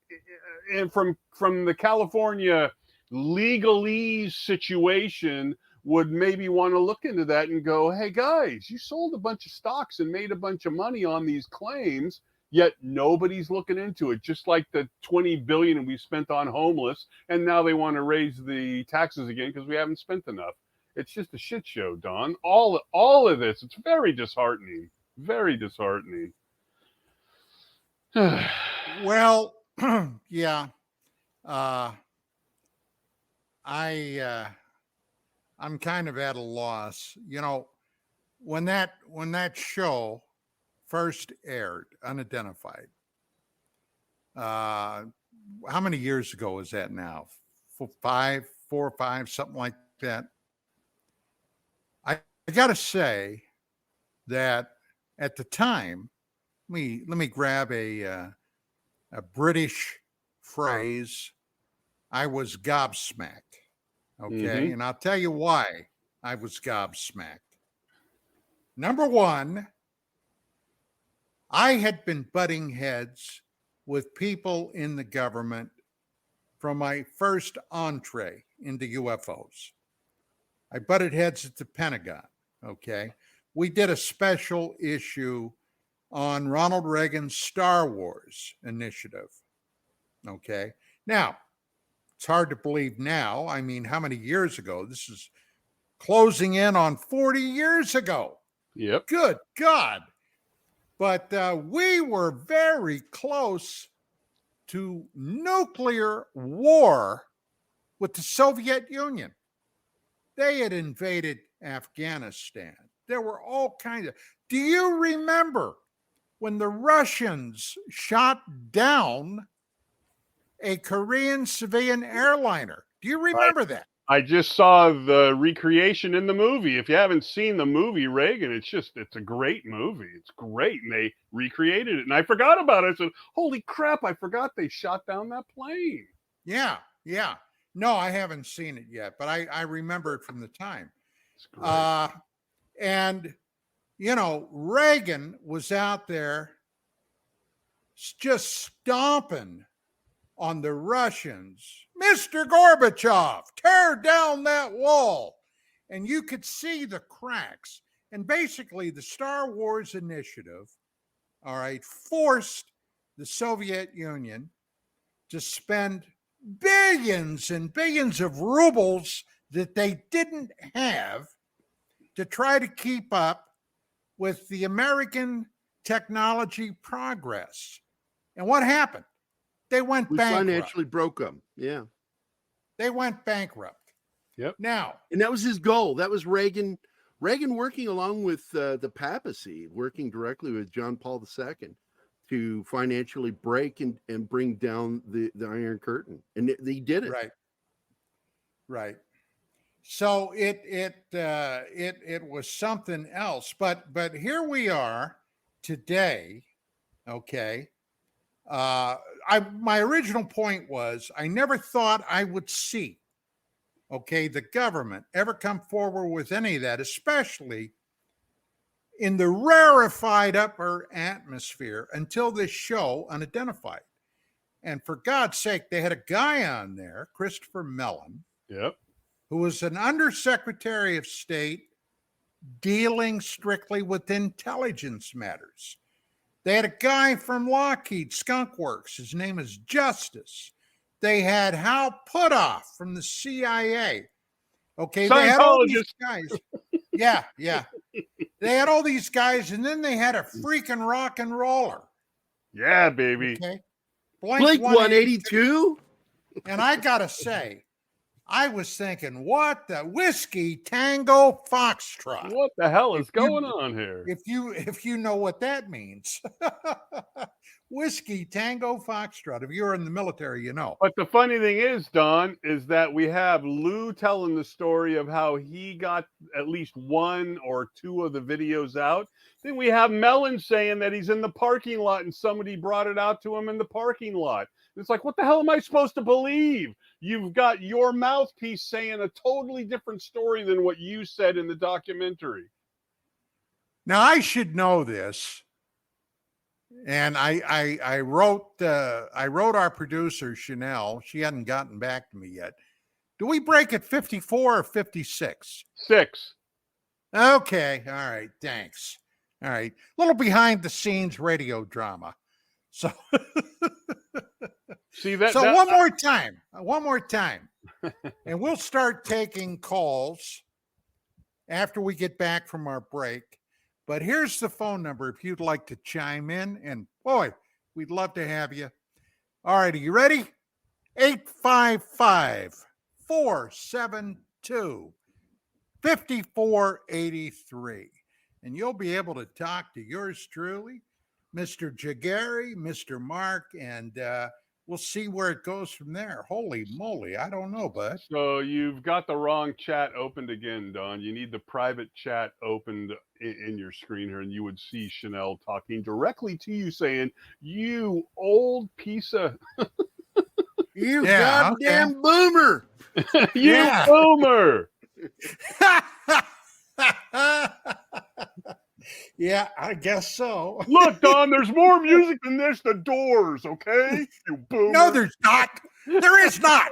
from the California legalese situation would maybe want to look into that and go, hey guys, you sold a bunch of stocks and made a bunch of money on these claims, yet nobody's looking into it. Just like the $20 billion we spent on homeless, and now they want to raise the taxes again because we haven't spent enough. It's just a shit show, Don. All of this, it's very disheartening. Very disheartening. Well, yeah. I'm kind of at a loss. When that show first aired, Unidentified, how many years ago was that now? 4 or 5, something like that. I got to say that at the time, let me grab a British phrase. I was gobsmacked. Okay. Mm-hmm. And I'll tell you why I was gobsmacked. Number one, I had been butting heads with people in the government from my first entree into UFOs. I butted heads at the Pentagon. Okay. We did a special issue on Ronald Reagan's Star Wars initiative. Okay. Now, it's hard to believe now. I mean, how many years ago? This is closing in on 40 years ago. Yep. Good God. But we were very close to nuclear war with the Soviet Union. They had invaded Afghanistan. There were all kinds of... Do you remember when the Russians shot down a Korean civilian airliner. Do you remember that? I just saw the recreation in the movie. If you haven't seen the movie Reagan, it's a great movie. It's great. And they recreated it. And I forgot about it. I said, holy crap, I forgot they shot down that plane. Yeah, yeah. No, I haven't seen it yet, but I remember it from the time. It's great. And, Reagan was out there just stomping on the Russians. Mr. Gorbachev, tear down that wall. And you could see the cracks. And basically, the Star Wars initiative, all right, forced the Soviet Union to spend billions and billions of rubles that they didn't have to try to keep up with the American technology progress. And what happened? They went bankrupt. Financially broke them. Yeah. They went bankrupt. Yep. Now, and that was his goal. That was Reagan working along with the papacy, working directly with John Paul II to financially break and bring down the Iron Curtain. And they did it. Right. So it was something else. But here we are today. Okay. My original point was I never thought I would see, the government ever come forward with any of that, especially in the rarefied upper atmosphere until this show, Unidentified. And for God's sake, they had a guy on there, Christopher Mellon, who was an undersecretary of state dealing strictly with intelligence matters. They had a guy from Lockheed Skunk Works. His name is Justice. They had Hal Puthoff from the CIA. Okay, they had all these guys. Yeah. They had all these guys, and then they had a freaking rock and roller. Yeah, baby. Okay. Blink 182. And I gotta say, I was thinking, what the Whiskey Tango Foxtrot? What the hell is going on here? If you know what that means. Whiskey Tango Foxtrot. If you're in the military, you know. But the funny thing is, Don, is that we have Lou telling the story of how he got at least one or two of the videos out. Then we have Mellon saying that he's in the parking lot and somebody brought it out to him in the parking lot. It's like, what the hell am I supposed to believe? You've got your mouthpiece saying a totally different story than what you said in the documentary. Now, I should know this. And I wrote our producer, Chanel. She hadn't gotten back to me yet. Do we break at 54 or 56? 6. Okay. All right. Thanks. All right. A little behind the scenes radio drama. So see that. So one more time, and we'll start taking calls after we get back from our break. But here's the phone number if you'd like to chime in. And boy, we'd love to have you. All right, are you ready? 855-472-5483. And you'll be able to talk to yours truly, Mr. Gerry, Mr. Mark, and we'll see where it goes from there. Holy moly, I don't know, bud. So you've got the wrong chat opened again, Don. You need the private chat opened in your screen here, and you would see Chanel talking directly to you saying, you old piece of... you goddamn boomer. You boomer. Yeah, I guess so. Look, Don, there's more music than this. The Doors, okay? You boomer. No, there's not. There is not.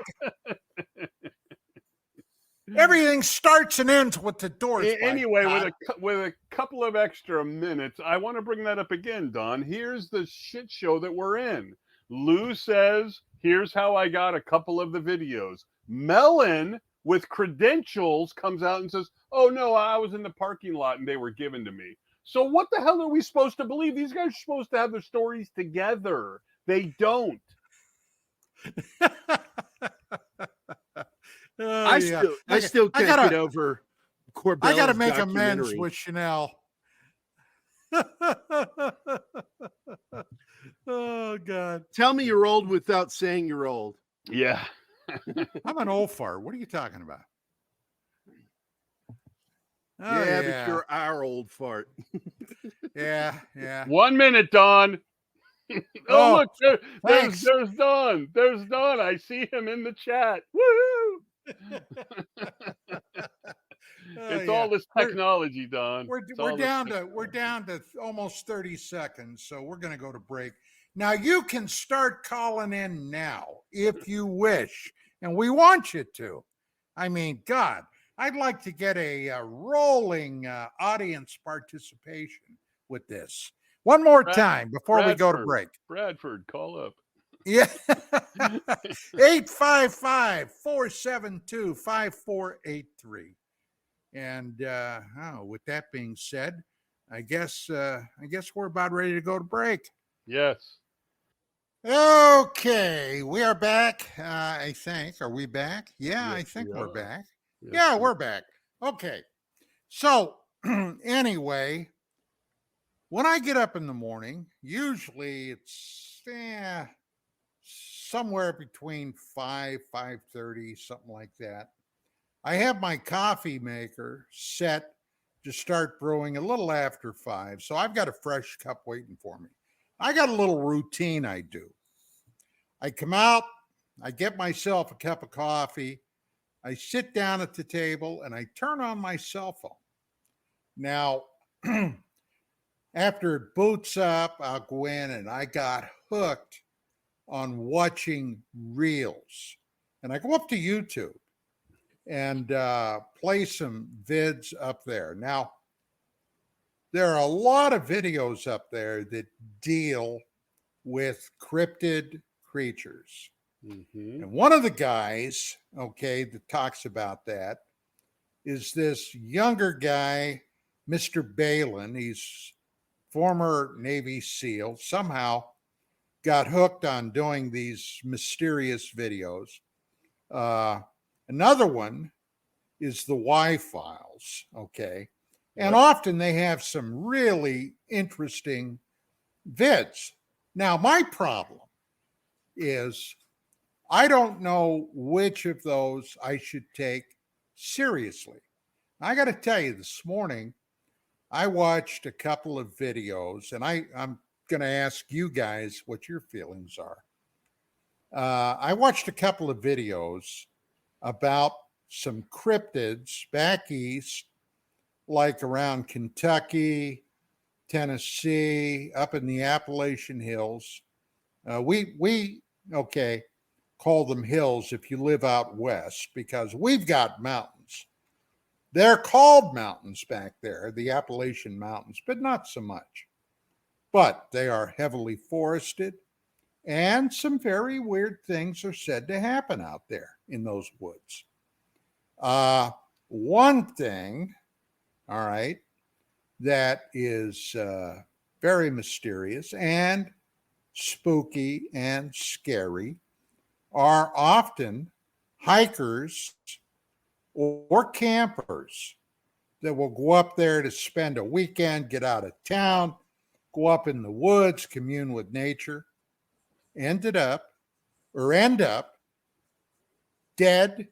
Everything starts and ends with the Doors. Anyway, with a couple of extra minutes, I want to bring that up again, Don. Here's the shit show that we're in. Lou says, here's how I got a couple of the videos. Mellon, with credentials, comes out and says, oh, no, I was in the parking lot and they were given to me. So what the hell are we supposed to believe? These guys are supposed to have their stories together. They don't. I still can't get over Corbell's I got to make amends with Chanel. Oh, God. Tell me you're old without saying you're old. Yeah. I'm an old fart. What are you talking about? Oh, yeah, but yeah. you're our old fart. Yeah, yeah. 1 minute, Don. Oh, Oh, look, thanks. there's Don. There's Don. I see him in the chat. Woo! It's Yeah. all this technology, Don. We're It's we're all this down to technology. we're down to almost 30 seconds, so we're going to go to break. Now you can start calling in now if you wish, and we want you to. I mean, God, I'd like to get a rolling audience participation with this. One more time before we go to break. Bradford, call up. Yeah. 855-472-5483. And with that being said, I guess we're about ready to go to break. Yes. Okay, we are back. I think. Are we back? Yeah, Yes, I think we we're are. back. Yes, Yeah, we're back. Okay. So anyway, when I get up in the morning, usually it's somewhere between 5:30, something like that. I have my coffee maker set to start brewing a little after 5. So I've got a fresh cup waiting for me. I got a little routine I do. I come out, I get myself a cup of coffee, I sit down at the table, and I turn on my cell phone. Now, after it boots up, I'll go in and I got hooked on watching reels. And I go up to YouTube and play some vids up there. Now, there are a lot of videos up there that deal with cryptid creatures. Mm-hmm. And one of the guys, okay, that talks about that is this younger guy, Mr. Balin. He's former Navy SEAL, somehow got hooked on doing these mysterious videos. Another one is the Y files, okay? And Yep. often they have some really interesting vids. Now, my problem is I don't know which of those I should take seriously. I got to tell you, this morning, I watched a couple of videos, and I'm going to ask you guys what your feelings are. I watched a couple of videos about some cryptids back east, like around Kentucky, Tennessee, up in the Appalachian Hills. We call them hills if you live out west because we've got mountains. They're called mountains back there, the Appalachian Mountains, but not so much. But they are heavily forested, and some very weird things are said to happen out there in those woods. One thing, all right, that is very mysterious and spooky and scary are often hikers or campers that will go up there to spend a weekend, get out of town, go up in the woods, commune with nature, end up dead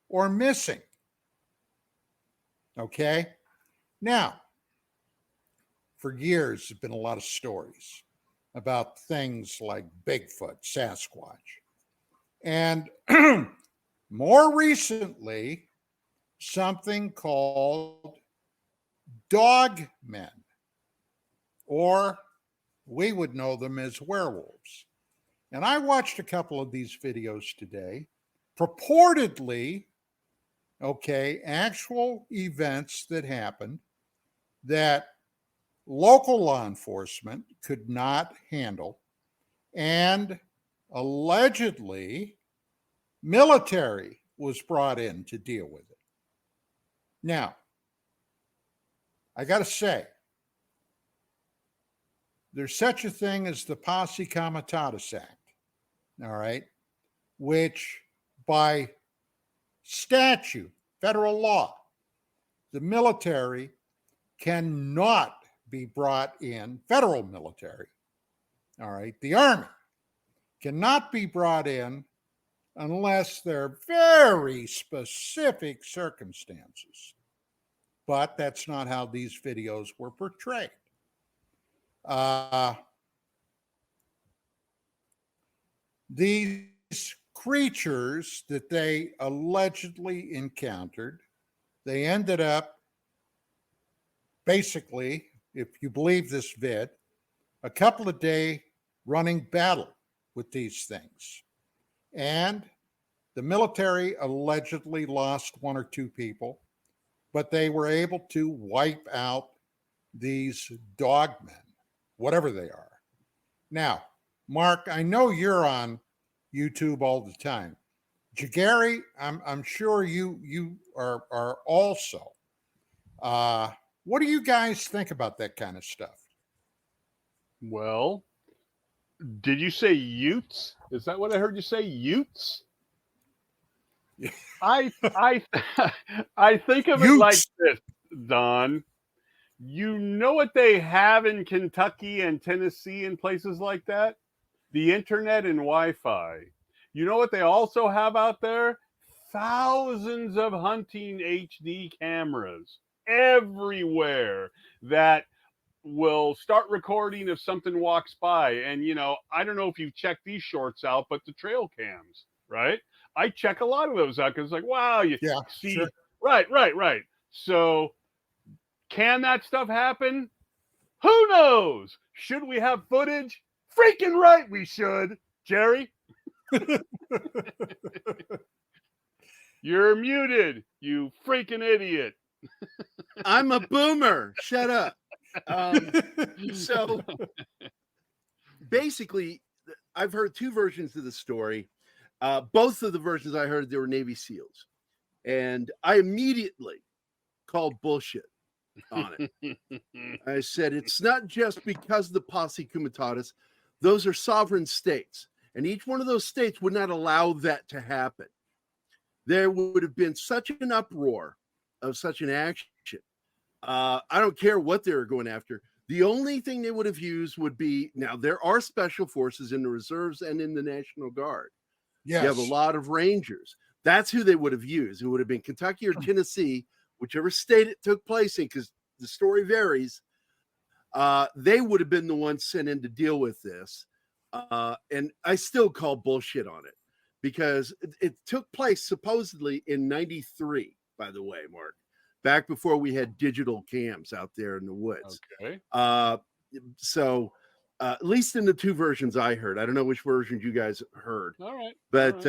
or missing. Okay? Now, for years, there's been a lot of stories about things like Bigfoot, Sasquatch. And more recently, something called dog men, or we would know them as werewolves. And I watched a couple of these videos today, purportedly, okay, actual events that happened that local law enforcement could not handle, and allegedly military was brought in to deal with it. Now, I got to say, there's such a thing as the Posse Comitatus Act, all right, which by statute, federal law, the military cannot be brought in, federal military All right. The Army cannot be brought in unless there are very specific circumstances. But that's not how these videos were portrayed. These creatures that they allegedly encountered, they ended up basically, if you believe this vid, a couple of day running battle with these things. And the military allegedly lost 1 or 2 people, but they were able to wipe out these dogmen, whatever they are. Now, Mark, I know you're on YouTube all the time. Gerry, I'm sure you are also. What do you guys think about that kind of stuff? Well, did you say Utes? Is that what I heard you say? Utes? I I think of it like this, Don. You know what they have in Kentucky and Tennessee and places like that? The internet and Wi-Fi. You know what they also have out there? Thousands of hunting HD cameras everywhere that will start recording if something walks by. And, you know, I don't know if you've checked these shorts out, but the trail cams, right? I check a lot of those out because it's like, wow, you see. Sure. Right. So can that stuff happen? Who knows? Should we have footage? Freaking right we should. Gerry? You're muted, you freaking idiot. I'm a boomer. Shut up. So basically, I've heard 2 versions of the story. Both of the versions I heard, they were Navy SEALs. And I immediately called bullshit on it. I said, it's not just because of the posse comitatus. Those are sovereign states. And each one of those states would not allow that to happen. There would have been such an uproar of such an action. I don't care what they were going after. The only thing they would have used would be, now there are special forces in the reserves and in the National Guard. Yes. You have a lot of Rangers. That's who they would have used. It would have been Kentucky or Tennessee, whichever state it took place in, because the story varies. They would have been the ones sent in to deal with this. And I still call bullshit on it because it took place supposedly in 93, by the way, Mark, back before we had digital cams out there in the woods. Okay. So at least in the 2 versions I heard, I don't know which versions you guys heard. All right. But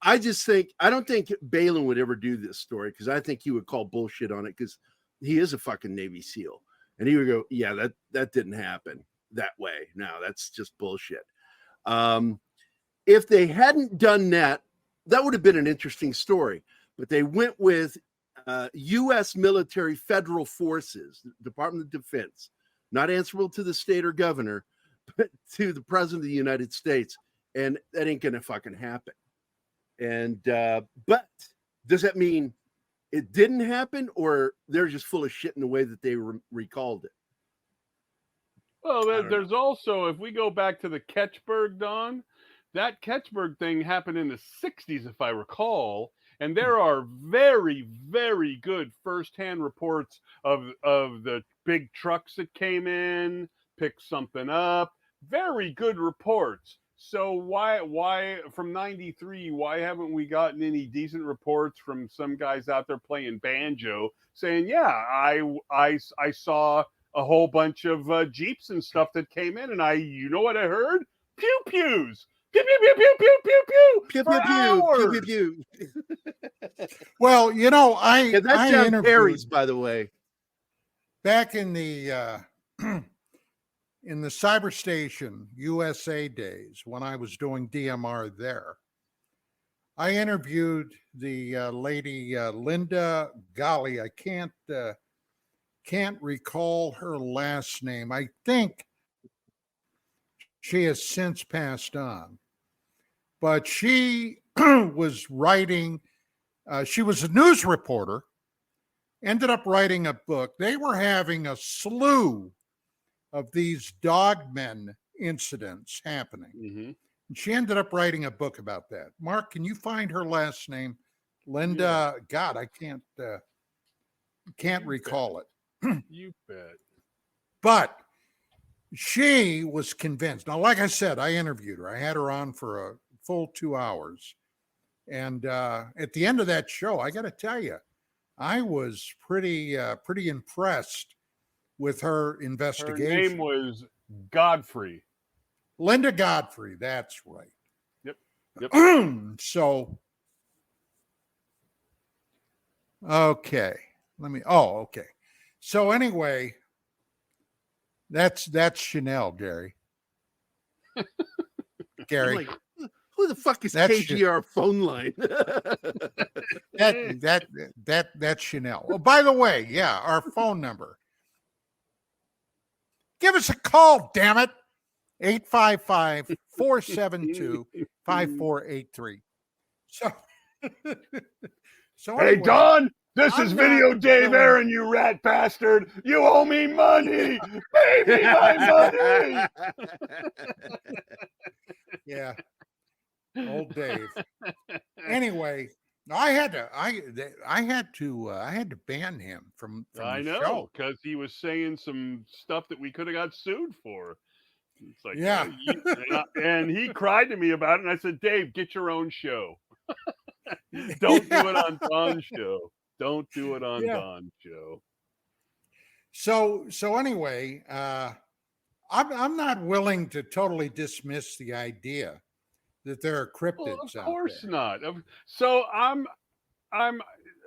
I don't think Balin would ever do this story because I think he would call bullshit on it because he is a fucking Navy SEAL. And he would go, yeah, that didn't happen that way. No, that's just bullshit. If they hadn't done that, that would have been an interesting story. But they went with U.S. military federal forces, Department of Defense, not answerable to the state or governor, but to the president of the United States. And that ain't going to fucking happen. And but does that mean it didn't happen, or they're just full of shit in the way that they recalled it? Well, there's also, if we go back to the Ketchberg, Don, that Ketchberg thing happened in the 60s, if I recall. And there are very, very good firsthand reports of the big trucks that came in, picked something up. Very good reports. So why from 93, why haven't we gotten any decent reports from some guys out there playing banjo saying, yeah, I saw a whole bunch of Jeeps and stuff that came in, and you know what I heard? Pew pews. Pew pew pew pew pew pew pew. Pew pew pew pew pew pew. Well, you know, that's John Perry's, by the way. Back in the in the Cyberstation USA days, when I was doing DMR there, I interviewed the lady Linda Golly. I can't recall her last name. I think she has since passed on, but she was writing. She was a news reporter. Ended up writing a book. They were having a slew of these dogmen incidents happening. Mm-hmm. And she ended up writing a book about that. Mark, can you find her last name? Linda, God, I can't recall it. You bet. But she was convinced. Now, like I said, I interviewed her. I had her on for a full 2 hours. And at the end of that show, I got to tell you, I was pretty impressed with her Her investigation. name was Godfrey. Linda Godfrey, that's right. Yep. So, okay. Okay. So anyway, that's Chanel, Gerry. Gary. I'm like, who the fuck is That's KGR phone line? That's Chanel. Oh, by the way, yeah, our phone number. Give us a call, damn it. 855-472-5483. So Hey, anyway, Don, this I'm is Video not Dave willing- Aaron, you rat bastard. You owe me money. Pay me my money. Yeah. Old Dave. Anyway, I had to ban him from I the know, show. because he was saying some stuff that we could have got sued for. It's like, Yeah. and he cried to me about it, and I said, Dave, get your own show. Don't do it on Don's show. Don't do it on Don's show. So anyway, I'm not willing to totally dismiss the idea that there are cryptids Well, out of course there. not. So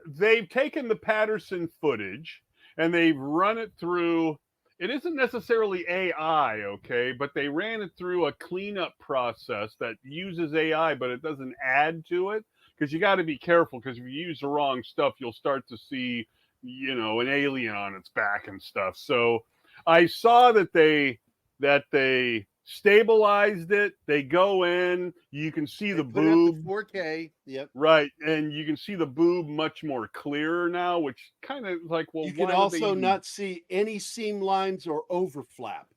they've taken the Patterson footage and they've run it through. It isn't necessarily AI, okay, but they ran it through a cleanup process that uses AI, but it doesn't add to it, because you got to be careful, because if you use the wrong stuff, you'll start to see, an alien on its back and stuff. So I saw that they stabilized it. They go in, you can see the Put it up to boob. 4K. Yep. Right, and you can see the boob much more clearer now, which kind of like, well, You can why would they also use- not see any seam lines or overflap.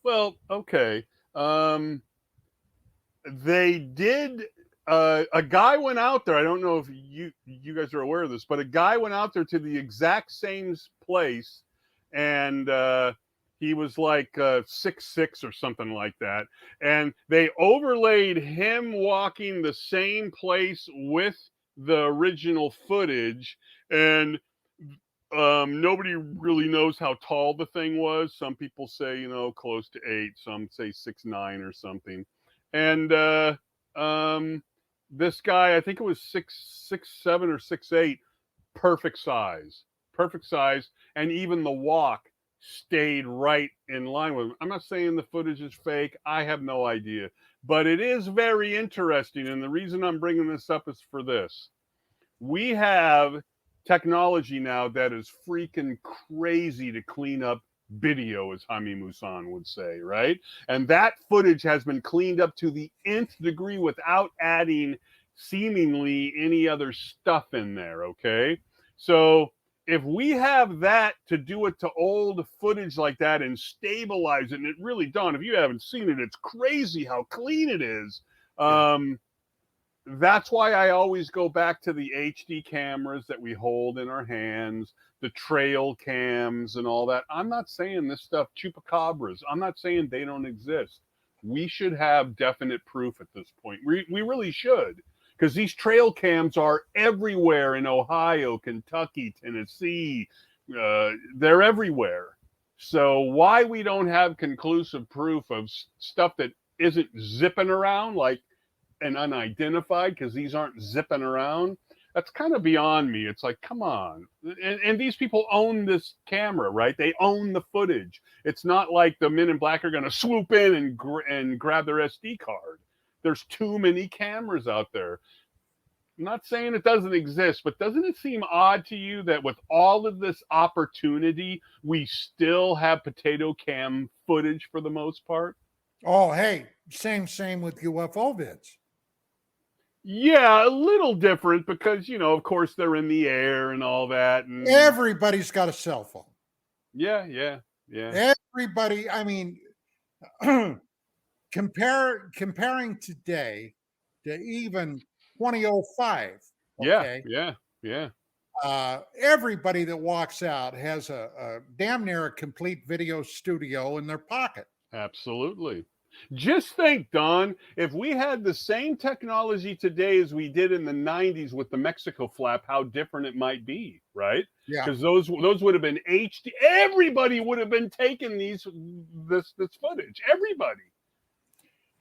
Well, okay. They did. A guy went out there. I don't know if you guys are aware of this, but a guy went out there to the exact same place, and he was like 6'6" or something like that. And they overlaid him walking the same place with the original footage, and nobody really knows how tall the thing was. Some people say, close to 8. Some say 6'9" or something. And this guy, I think it was 6'7" or 6'8", perfect size, and even the walk stayed right in line with him. I'm not saying the footage is fake. I have no idea, but it is very interesting. And the reason I'm bringing this up is for this. We have technology now that is freaking crazy to clean up video, as Jaime Musan would say, right? And that footage has been cleaned up to the nth degree without adding seemingly any other stuff in there, okay? So if we have that to do it to old footage like that and stabilize it, and it really, Don, if you haven't seen it, it's crazy how clean it is. That's why I always go back to the HD cameras that we hold in our hands, the trail cams and all that. I'm not saying this stuff, chupacabras, I'm not saying they don't exist. We should have definite proof at this point. We really should, because these trail cams are everywhere in Ohio, Kentucky, Tennessee. They're everywhere. So why we don't have conclusive proof of stuff that isn't zipping around like and unidentified, because these aren't zipping around, that's kind of beyond me. It's like, come on. And these people own this camera, right? They own the footage. It's not like the Men in Black are going to swoop in and grab their SD card. There's too many cameras out there. I'm not saying it doesn't exist, but doesn't it seem odd to you that with all of this opportunity, we still have potato cam footage for the most part? Oh, hey, same with UFO vids. Yeah, a little different because, of course, they're in the air and all that. And Everybody's got a cell phone. Yeah. Everybody, I mean, comparing today to even 2005. Okay. Yeah. Everybody that walks out has a damn near a complete video studio in their pocket. Absolutely. Just think, Don, if we had the same technology today as we did in the 90s with the Mexico flap, how different it might be, right? Yeah. Because those would have been HD. Everybody would have been taking this footage. Everybody.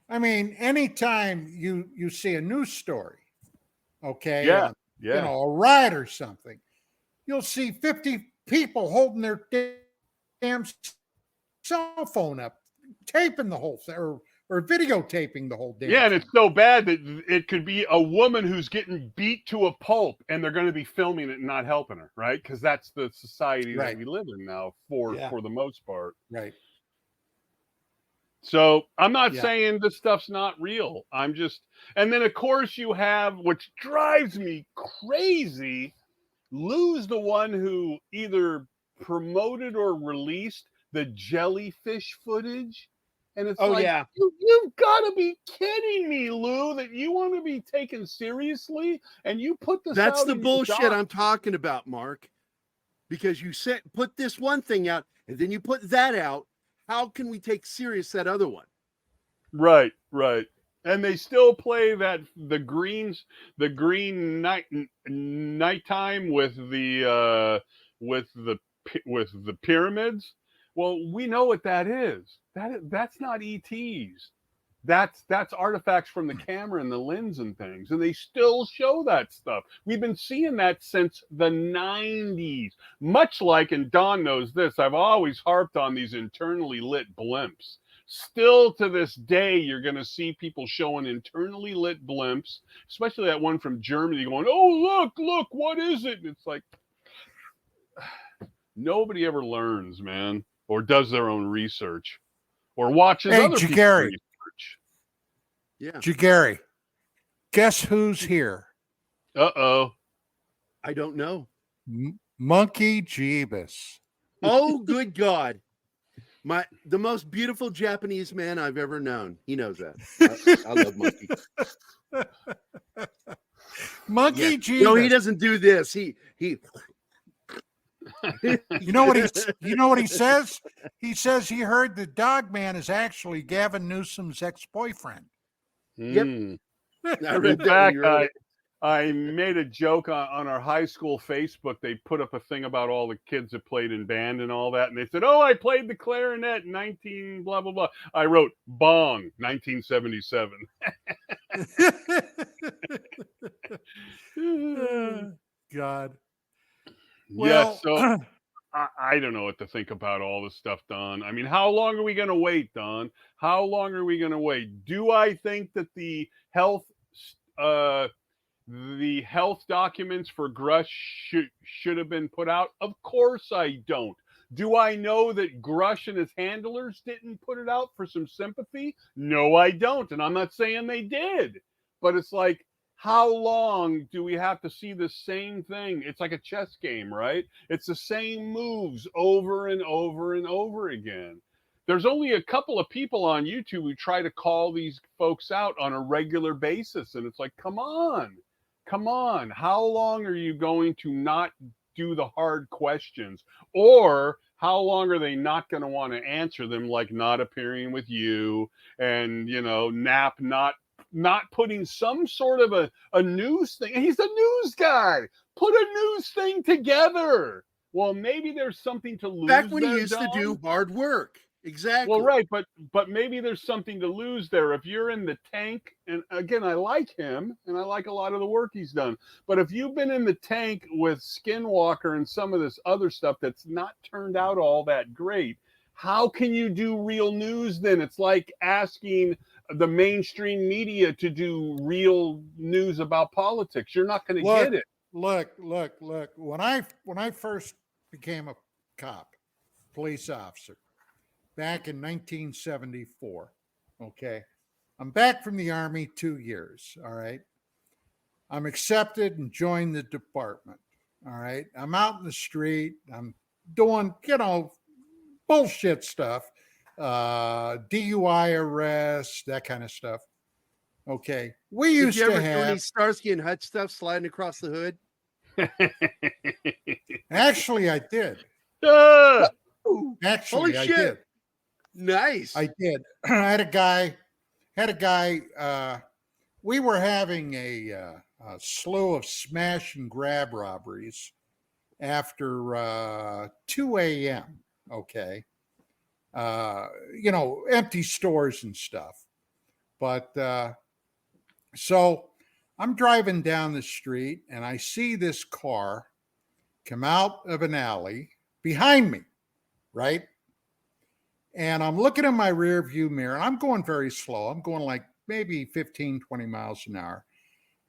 I mean, anytime you see a news story, okay, Yeah. Yeah. a riot or something, you'll see 50 people holding their damn cell phone up, taping the whole thing, or videotaping the whole damn Yeah, and thing. it's so bad that it could be a woman who's getting beat to a pulp, and they're going to be filming it and not helping her, right? Because that's the society that we live in now, for the most part. Right. So I'm not saying this stuff's not real. I'm just, and then of course you have, which drives me crazy, Lou's the one who either promoted or released the jellyfish footage. And it's you've got to be kidding me, Lou, that you want to be taken seriously and you put this That's out the bullshit I'm talking about, Mark. Because you put this one thing out and then you put that out. How can we take serious that other one? Right. And they still play the green nighttime with the pyramids. Well, we know what that is. That's not ETs. That's artifacts from the camera and the lens and things, and they still show that stuff. We've been seeing that since the 90s. Much like, and Don knows this, I've always harped on these internally lit blimps. Still to this day, you're going to see people showing internally lit blimps, especially that one from Germany, going, "Oh, look, what is it?" It's like nobody ever learns, man, or does their own research, or watches other people's research. Yeah. Gerry, guess who's here? Uh-oh. I don't know. Monkey Jeebus. Oh, good God. The most beautiful Japanese man I've ever known. He knows that. I love Monkey. Monkey Jeebus. No, he doesn't do this. He You know what he says? He says he heard the dog man is actually Gavin Newsom's ex-boyfriend. Yep. I In fact, I made a joke on our high school Facebook. They put up a thing about all the kids that played in band and all that. And they said, "Oh, I played the clarinet in 19 blah, blah, blah." I wrote Bong, 1977. God. Well, so I don't know what to think about all this stuff, Don. I mean, how long are we going to wait, Don? How long are we going to wait? Do I think that the health documents for Grush should have been put out? Of course I don't. Do I know that Grush and his handlers didn't put it out for some sympathy? No, I don't. And I'm not saying they did. But it's like, how long do we have to see the same thing? It's like a chess game, right? It's the same moves over and over and over again. There's only a couple of people on YouTube who try to call these folks out on a regular basis. And it's like, come on. How long are you going to not do the hard questions? Or how long are they not going to want to answer them, like not appearing with you and, Nap not putting some sort of a news thing. He's a news guy. Put a news thing together. Well, maybe there's something to lose. Back when he used to do hard work. Exactly. Well, right, but maybe there's something to lose there. If you're in the tank, and again, I like him, and I like a lot of the work he's done. But if you've been in the tank with Skinwalker and some of this other stuff that's not turned out all that great, how can you do real news then? It's like asking the mainstream media to do real news about politics. You're not going to get it. Look. When I first became a cop, police officer, back in 1974, okay, I'm back from the Army 2 years, all right? I'm accepted and joined the department, all right? I'm out in the street. I'm doing, bullshit stuff. DUI arrests, that kind of stuff. Okay. We Did used you to ever do any have, Starsky and Hutch stuff sliding across the hood? actually, I did. Ah! Ooh, Actually, holy I shit. did. Nice. I did. I had a guy, we were having a slew of smash and grab robberies after 2 a.m. Okay. Empty stores and stuff. But so I'm driving down the street and I see this car come out of an alley behind me, right? And I'm looking in my rear view mirror and I'm going very slow. I'm going like maybe 15, 20 miles an hour.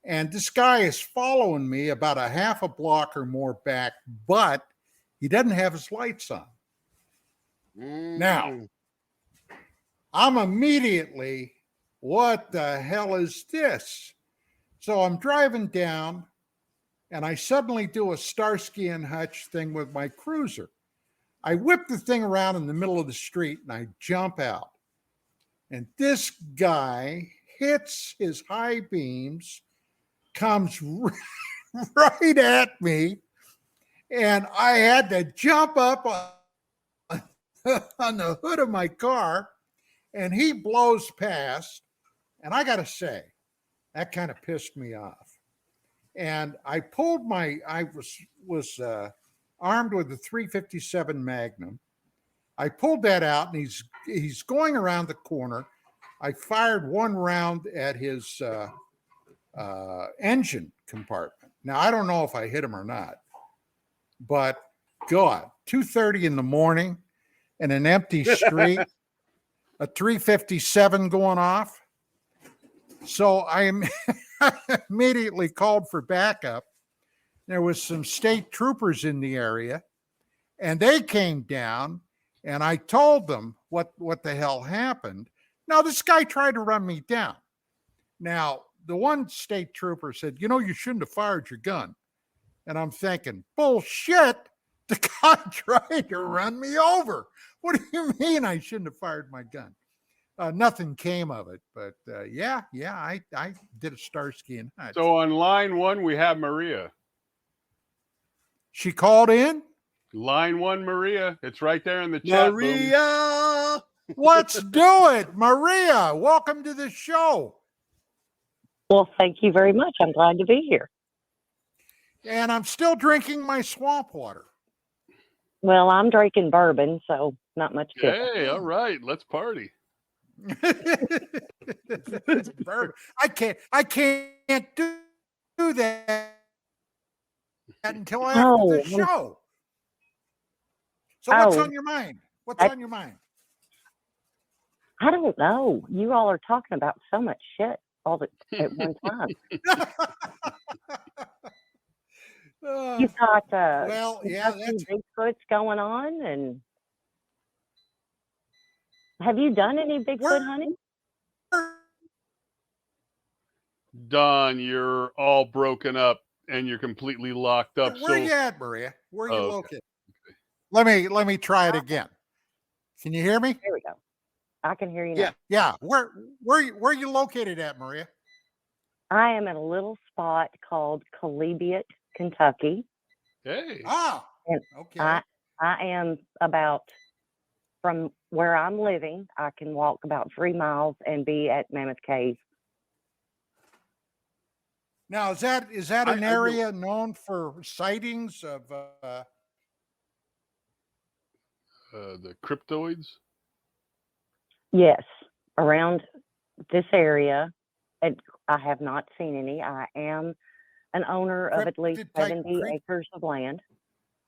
And this guy is following me about a half a block or more back, but he doesn't have his lights on. Now, I'm immediately, what the hell is this? So I'm driving down and I suddenly do a Starsky and Hutch thing with my cruiser. I whip the thing around in the middle of the street and I jump out. And this guy hits his high beams, comes right at me, and I had to jump up on the hood of my car, and he blows past. And I got to say, that kind of pissed me off. And I was armed with a 357 Magnum. I pulled that out, and he's going around the corner. I fired one round at his engine compartment. Now, I don't know if I hit him or not, but God, 2:30 in the morning in an empty street, a 357 going off. So I immediately called for backup. There was some state troopers in the area, and they came down, and I told them what the hell happened. Now, this guy tried to run me down. Now, the one state trooper said, you shouldn't have fired your gun. And I'm thinking, bullshit, the guy tried to run me over. What do you mean I shouldn't have fired my gun? Nothing came of it, but I did a Starsky and Hutch. So on line one, we have Maria. She called in? Line one, Maria. It's right there in the chat room. Maria! Let's do it. Maria, welcome to the show. Well, thank you very much. I'm glad to be here. And I'm still drinking my swamp water. Well, I'm drinking bourbon, so not much different. Hey, all right. Let's party. I can't do that until after the show. So what's on your mind? What's on your mind? I don't know. You all are talking about so much shit all at one time. You've got some Bigfoots going on, and have you done any Bigfoot hunting? Don, you're all broken up and you're completely locked up. Where you at, Maria? Where are you located? Okay. Let me try it again. Can you hear me? There we go. I can hear you now. Yeah. Where are you located at, Maria? I am in a little spot called Collegiate, Kentucky. Hey. And okay. I am about, from where I'm living, I can walk about 3 miles and be at Mammoth Cave. Now, is that an area known for sightings of the cryptoids? Yes, around this area, and I have not seen any. I am an owner of at least 70 acres of land.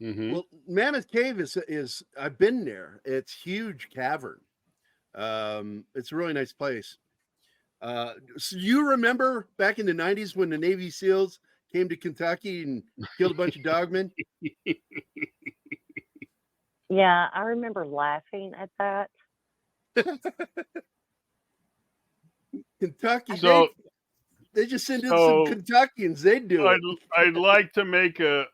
Mm-hmm. Well, Mammoth Cave is I've been there. It's huge cavern. It's a really nice place. So you remember back in the 90s when the Navy SEALs came to Kentucky and killed a bunch of dogmen? Yeah, I remember laughing at that. Kentucky. So they just send in some Kentuckians. They do it. I'd like to make a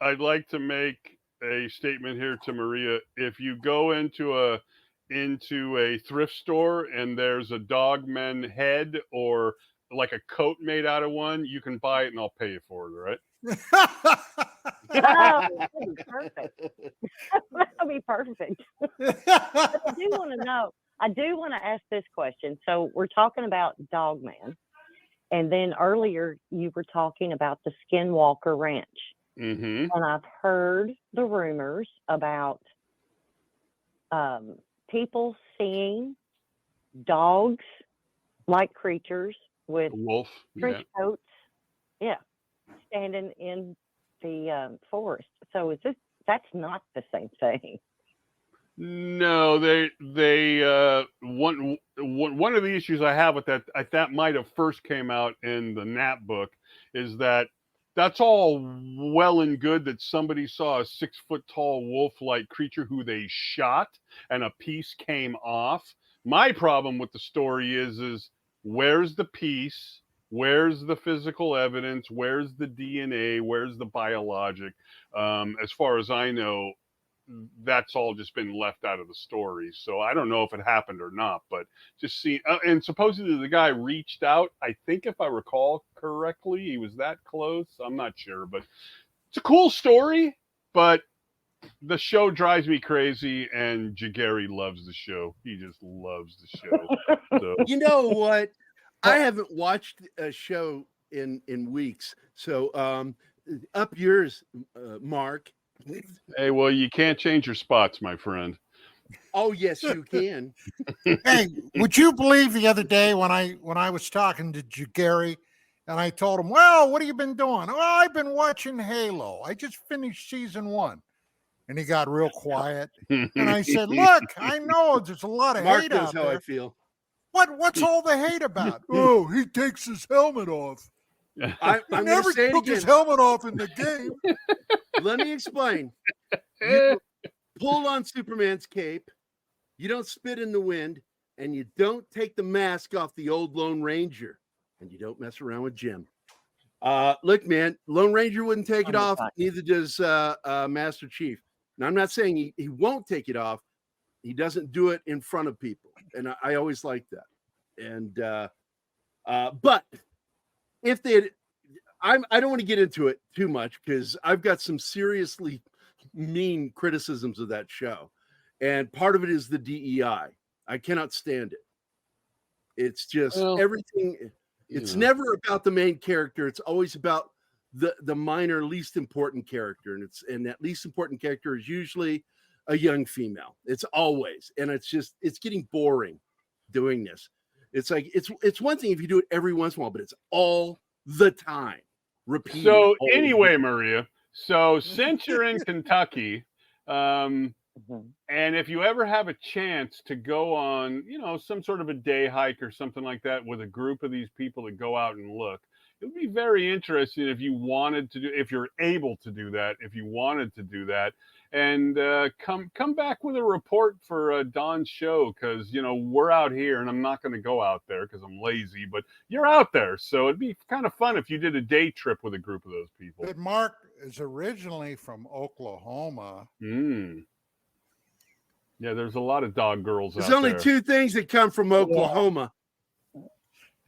statement here to Maria. If you go into into a thrift store and there's a Dogman head or like a coat made out of one, you can buy it and I'll pay you for it, all right? Oh, that'd be perfect. That'd be perfect. But I do want to know. I do want to ask this question. So we're talking about Dogman, and then earlier you were talking about the Skinwalker Ranch, Mm-hmm. and I've heard the rumors about people seeing dogs-like creatures with Wolf. trench coats, standing in the forest. So that's not the same thing? No, they one of the issues I have with that might have first came out in the Nat book is that's all well and good that somebody saw a 6-foot-tall wolf-like creature who they shot and a piece came off. My problem with the story is where's the piece? Where's the physical evidence? Where's the DNA? Where's the biologic? As far as I know, that's all just been left out of the story. So I don't know if it happened or not, but just see. And supposedly the guy reached out. I think if I recall correctly, he was that close. I'm not sure, but it's a cool story. But the show drives me crazy, and Gerry loves the show. He just loves the show. So You know what? I haven't watched a show in weeks. So up yours, Mark. hey, well, you can't change your spots, my friend. Oh yes, you can. Hey, would you believe the other day when I was talking to Gerry and I told him, well, what have you been doing? Well, I've been watching Halo. I just finished season 1. And he got real quiet. And I said, look, I know there's a lot of Mark hate knows out how there. I feel. What's all the hate about? Oh, he takes his helmet off. I'm He going never to say it took his again. helmet off in the game. Let me explain. You pull on Superman's cape, you don't spit in the wind, and you don't take the mask off the old Lone Ranger, and you don't mess around with Jim. Look, man, Lone Ranger wouldn't take it off. Neither does Master Chief. Now, I'm not saying he won't take it off. He doesn't do it in front of people, and I always like that. And but if they had, I don't want to get into it too much because I've got some seriously mean criticisms of that show. And part of it is the DEI. I cannot stand it. It's just everything. It's never about the main character. It's always about the minor, least important character. And that least important character is usually a young female. It's always. And it's getting boring doing this. It's like it's one thing if you do it every once in a while, but it's all the time. Repeat. So anyway, Maria, so since you're in Kentucky, and if you ever have a chance to go on, some sort of a day hike or something like that with a group of these people that go out and look, it would be very interesting if you're able to do that, if you wanted to do that, and come back with a report for Don's show because we're out here and I'm not going to go out there because I'm lazy, but you're out there, so it'd be kind of fun if you did a day trip with a group of those people. But Mark is originally from Oklahoma. Yeah, there's a lot of dog girls There's out there. only two things that come from Oklahoma.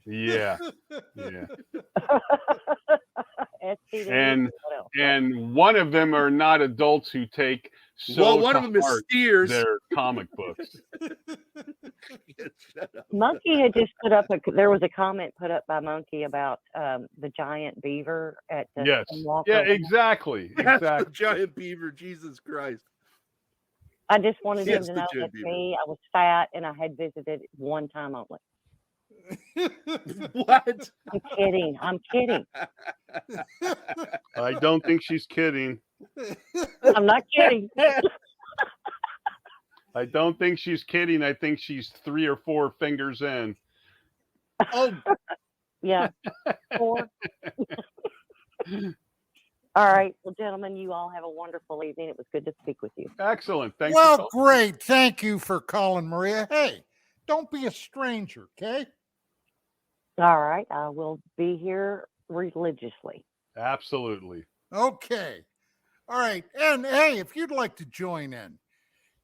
Yeah. And one of them are not adults who take one of them is steers. Their comic books. Monkey had just put up there was a comment put up by Monkey about the giant beaver at the Skinwalker. Yeah, exactly. That's the giant beaver. Jesus Christ. I just wanted him to know that's me. I was fat and I had visited one time only. What? I'm kidding. I don't think she's kidding. I'm not kidding. I don't think she's kidding. I think she's 3 or 4 fingers in. Oh, yeah. 4. All right. Well, gentlemen, you all have a wonderful evening. It was good to speak with you. Excellent. Thank you. Well, great. Thank you for calling, Maria. Hey, don't be a stranger, okay? All right. I will be here religiously. Absolutely. Okay. All right. And hey, if you'd like to join in,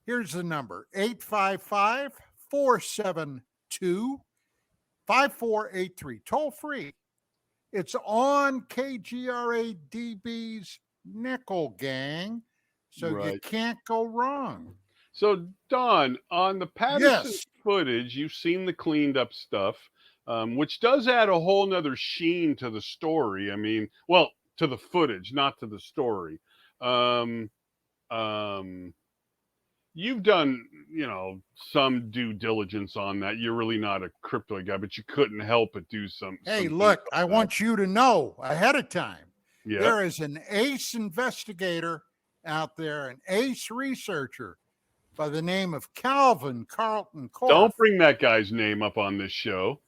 Here's the number 855-472-5483. Toll free. It's on KGRA-DB's Nickel Gang, so you Right. can't go wrong. So, Don, on the Patterson Yes. footage, you've seen the cleaned up stuff, which does add a whole nother sheen to the story. I mean, well, to the footage, not to the story. Um, you've done, some due diligence on that. You're really not a cryptoid guy, but you couldn't help but do some. Hey, some look, things I on that. want you to know ahead of time, Yeah. there is an ace investigator out there, an ace researcher by the name of Calvin Carlton Korf. Don't bring that guy's name up on this show.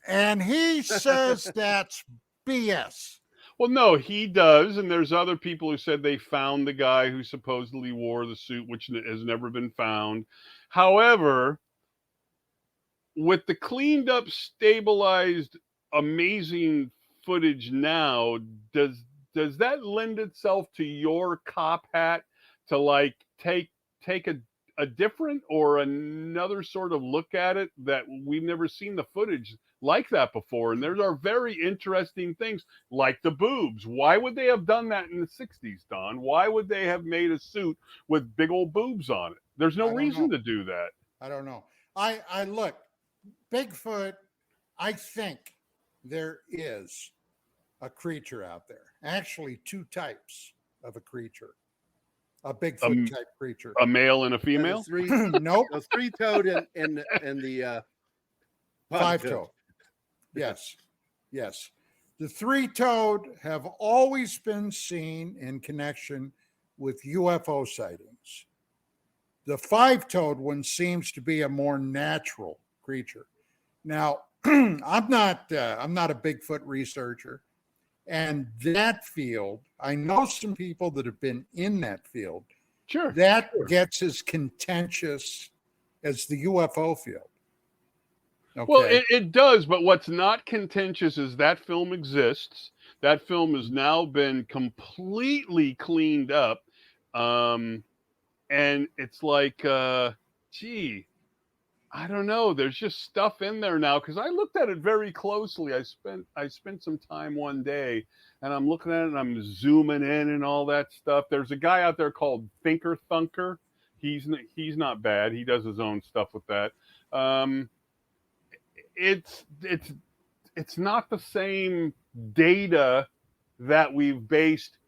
And he says that's BS. Well, no, he does, and there's other people who said they found the guy who supposedly wore the suit, which has never been found. However, with the cleaned up, stabilized, amazing footage now, does that lend itself to your cop hat to like take a different or another sort of look at it that we've never seen the footage like that before? And there are very interesting things like the boobs. Why would they have done that in the 60s, Don? Why would they have made a suit with big old boobs on it? There's no reason to do that. I don't know. I look, Bigfoot, I think there is a creature out there. Actually, two types of a creature. A Bigfoot type creature. A male and a female? Nope. A three-toed and the five-toed. Yes. Yes. The three-toed have always been seen in connection with UFO sightings. The five-toed one seems to be a more natural creature. Now, I'm not a Bigfoot researcher, and that field, I know some people that have been in that field. Sure. That gets as contentious as the UFO field. Okay. Well, it does, but what's not contentious is that film exists. That film has now been completely cleaned up. And it's like, gee, I don't know. There's just stuff in there now because I looked at it very closely. I spent some time one day, and I'm looking at it and I'm zooming in and all that stuff. There's a guy out there called Thinker Thunker. He's not bad. He does his own stuff with that. It's not the same data that we've based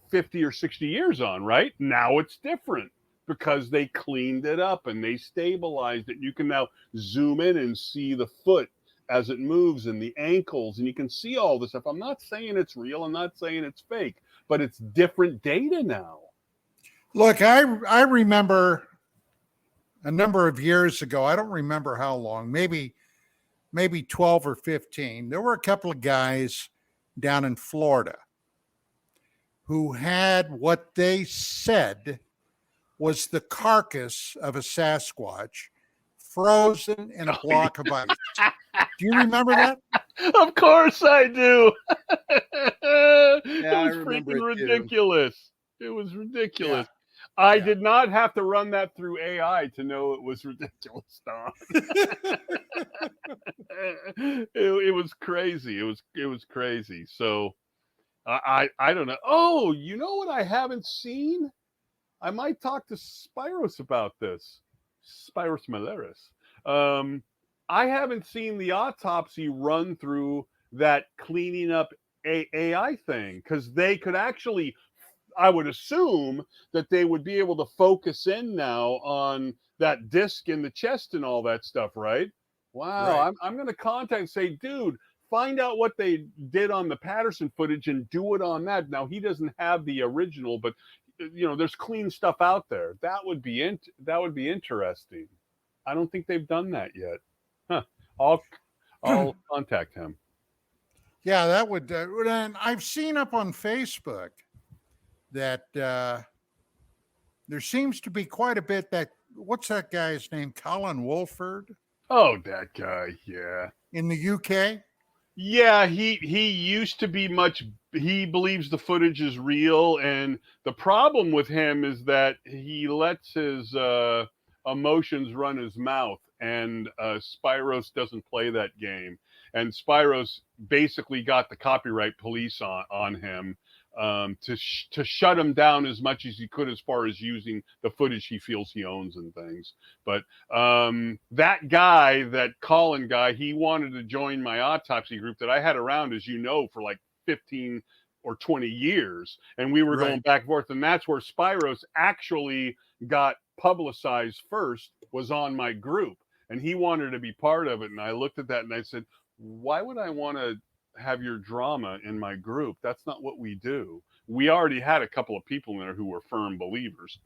50 or 60 years on, right? Now it's different because they cleaned it up and they stabilized it. You can now zoom in and see the foot as it moves and the ankles, and you can see all this stuff. I'm not saying it's real. I'm not saying it's fake, but it's different data now. Look, I remember a number of years ago, I don't remember how long, maybe 12 or 15, there were a couple of guys down in Florida who had what they said was the carcass of a Sasquatch frozen in a block of ice. Do you remember that? Of course I do. Yeah, It was freaking ridiculous. It was ridiculous. Yeah. I did not have to run that through AI to know it was ridiculous, Don. It was crazy. It was crazy. So I don't know. Oh, you know what I haven't seen? I might talk to Spiros about this. Spiros Malaris. I haven't seen the autopsy run through that cleaning up AI thing because they could actually, I would assume that they would be able to focus in now on that disc in the chest and all that stuff, right? Wow. Right. I'm going to contact and say, dude, find out what they did on the Patterson footage and do it on that. Now, he doesn't have the original, but there's clean stuff out there. That would be interesting. I don't think they've done that yet. Huh. I'll contact him. Yeah, that would. And I've seen up on Facebook that there seems to be quite a bit that. What's that guy's name? Colin Wolford. Oh, that guy. Yeah. In the UK. Yeah, he used to be much. He believes the footage is real, and the problem with him is that he lets his emotions run his mouth, and Spyros doesn't play that game. And Spyros basically got the copyright police on him to shut him down as much as he could as far as using the footage he feels he owns and things. But that guy, that Colin guy, he wanted to join my autopsy group that I had around, as you know, for like 15 or 20 years. And we were going back and forth. And that's where Spyros actually got publicized first, was on my group. And he wanted to be part of it. And I looked at that and I said, why would I want to have your drama in my group? That's not what we do. We already had a couple of people in there who were firm believers.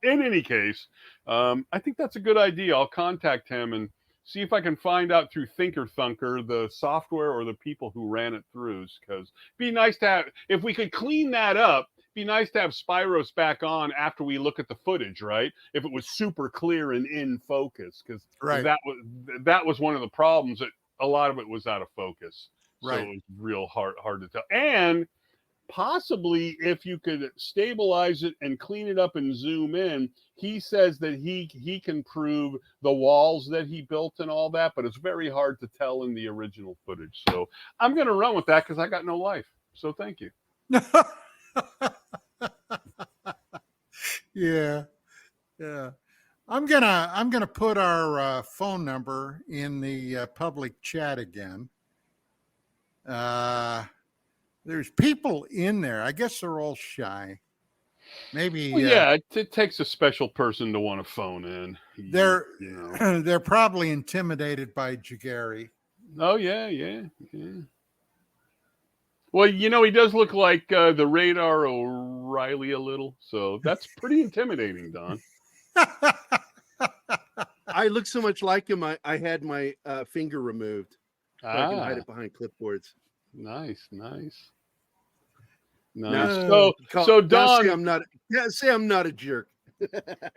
In any case, I think that's a good idea. I'll contact him and see if I can find out through Thinker Thunker the software or the people who ran it through. Because it'd be nice to have, if we could clean that up, be nice to have Spyros back on after we look at the footage, right? If it was super clear and in focus, because that was one of the problems, that a lot of it was out of focus. So it was real hard to tell. And possibly if you could stabilize it and clean it up and zoom in, he says that he can prove the walls that he built and all that, but it's very hard to tell in the original footage. So I'm going to run with that because I got no life. So thank you. Yeah. I'm gonna put our phone number in the public chat again. There's people in there. I guess they're all shy. Maybe. Well, yeah, it takes a special person to want to phone in. They're probably intimidated by Gerry. Oh yeah. Well, he does look like the Radar O'Reilly a little, so that's pretty intimidating, Don. I look so much like him. I had my finger removed. So I can hide it behind clipboards. Nice. No, so Don, say I'm not a jerk.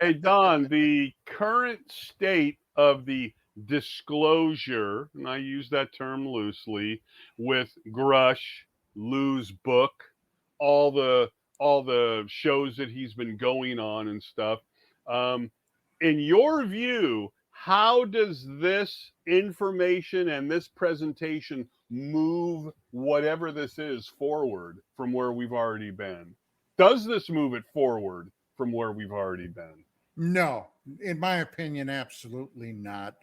Hey Don, the current state of the disclosure, and I use that term loosely, with Grush, Lou's book, all the shows that he's been going on and stuff. In your view, how does this information and this presentation move whatever this is forward from where we've already been? Does this move it forward from where we've already been? No, in my opinion, absolutely not.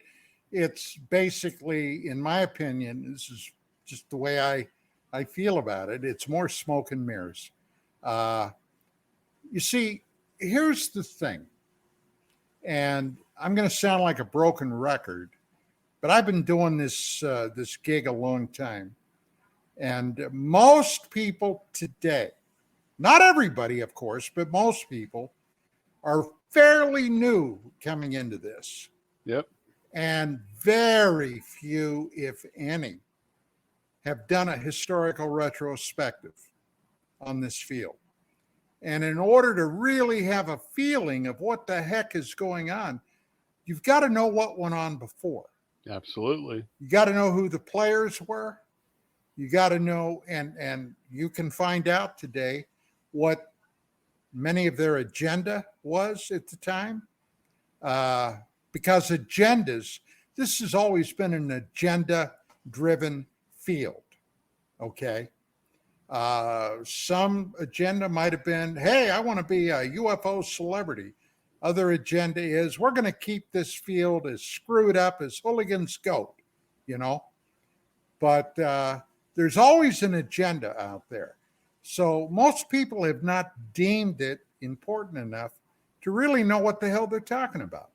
It's basically, in my opinion, this is just the way I feel about it. It's more smoke and mirrors. You see, here's the thing, and I'm going to sound like a broken record, but I've been doing this gig a long time. And most people today, not everybody, of course, but most people are fairly new coming into this. Yep. And very few, if any, have done a historical retrospective on this field. And in order to really have a feeling of what the heck is going on, you've got to know what went on before. Absolutely. You got to know who the players were. You got to know, and you can find out today what many of their agenda was at the time. Because agendas, this has always been an agenda-driven field, okay? Some agenda might have been, hey, I want to be a UFO celebrity. Other agenda is, we're going to keep this field as screwed up as hooligans go, But there's always an agenda out there. So most people have not deemed it important enough to really know what the hell they're talking about.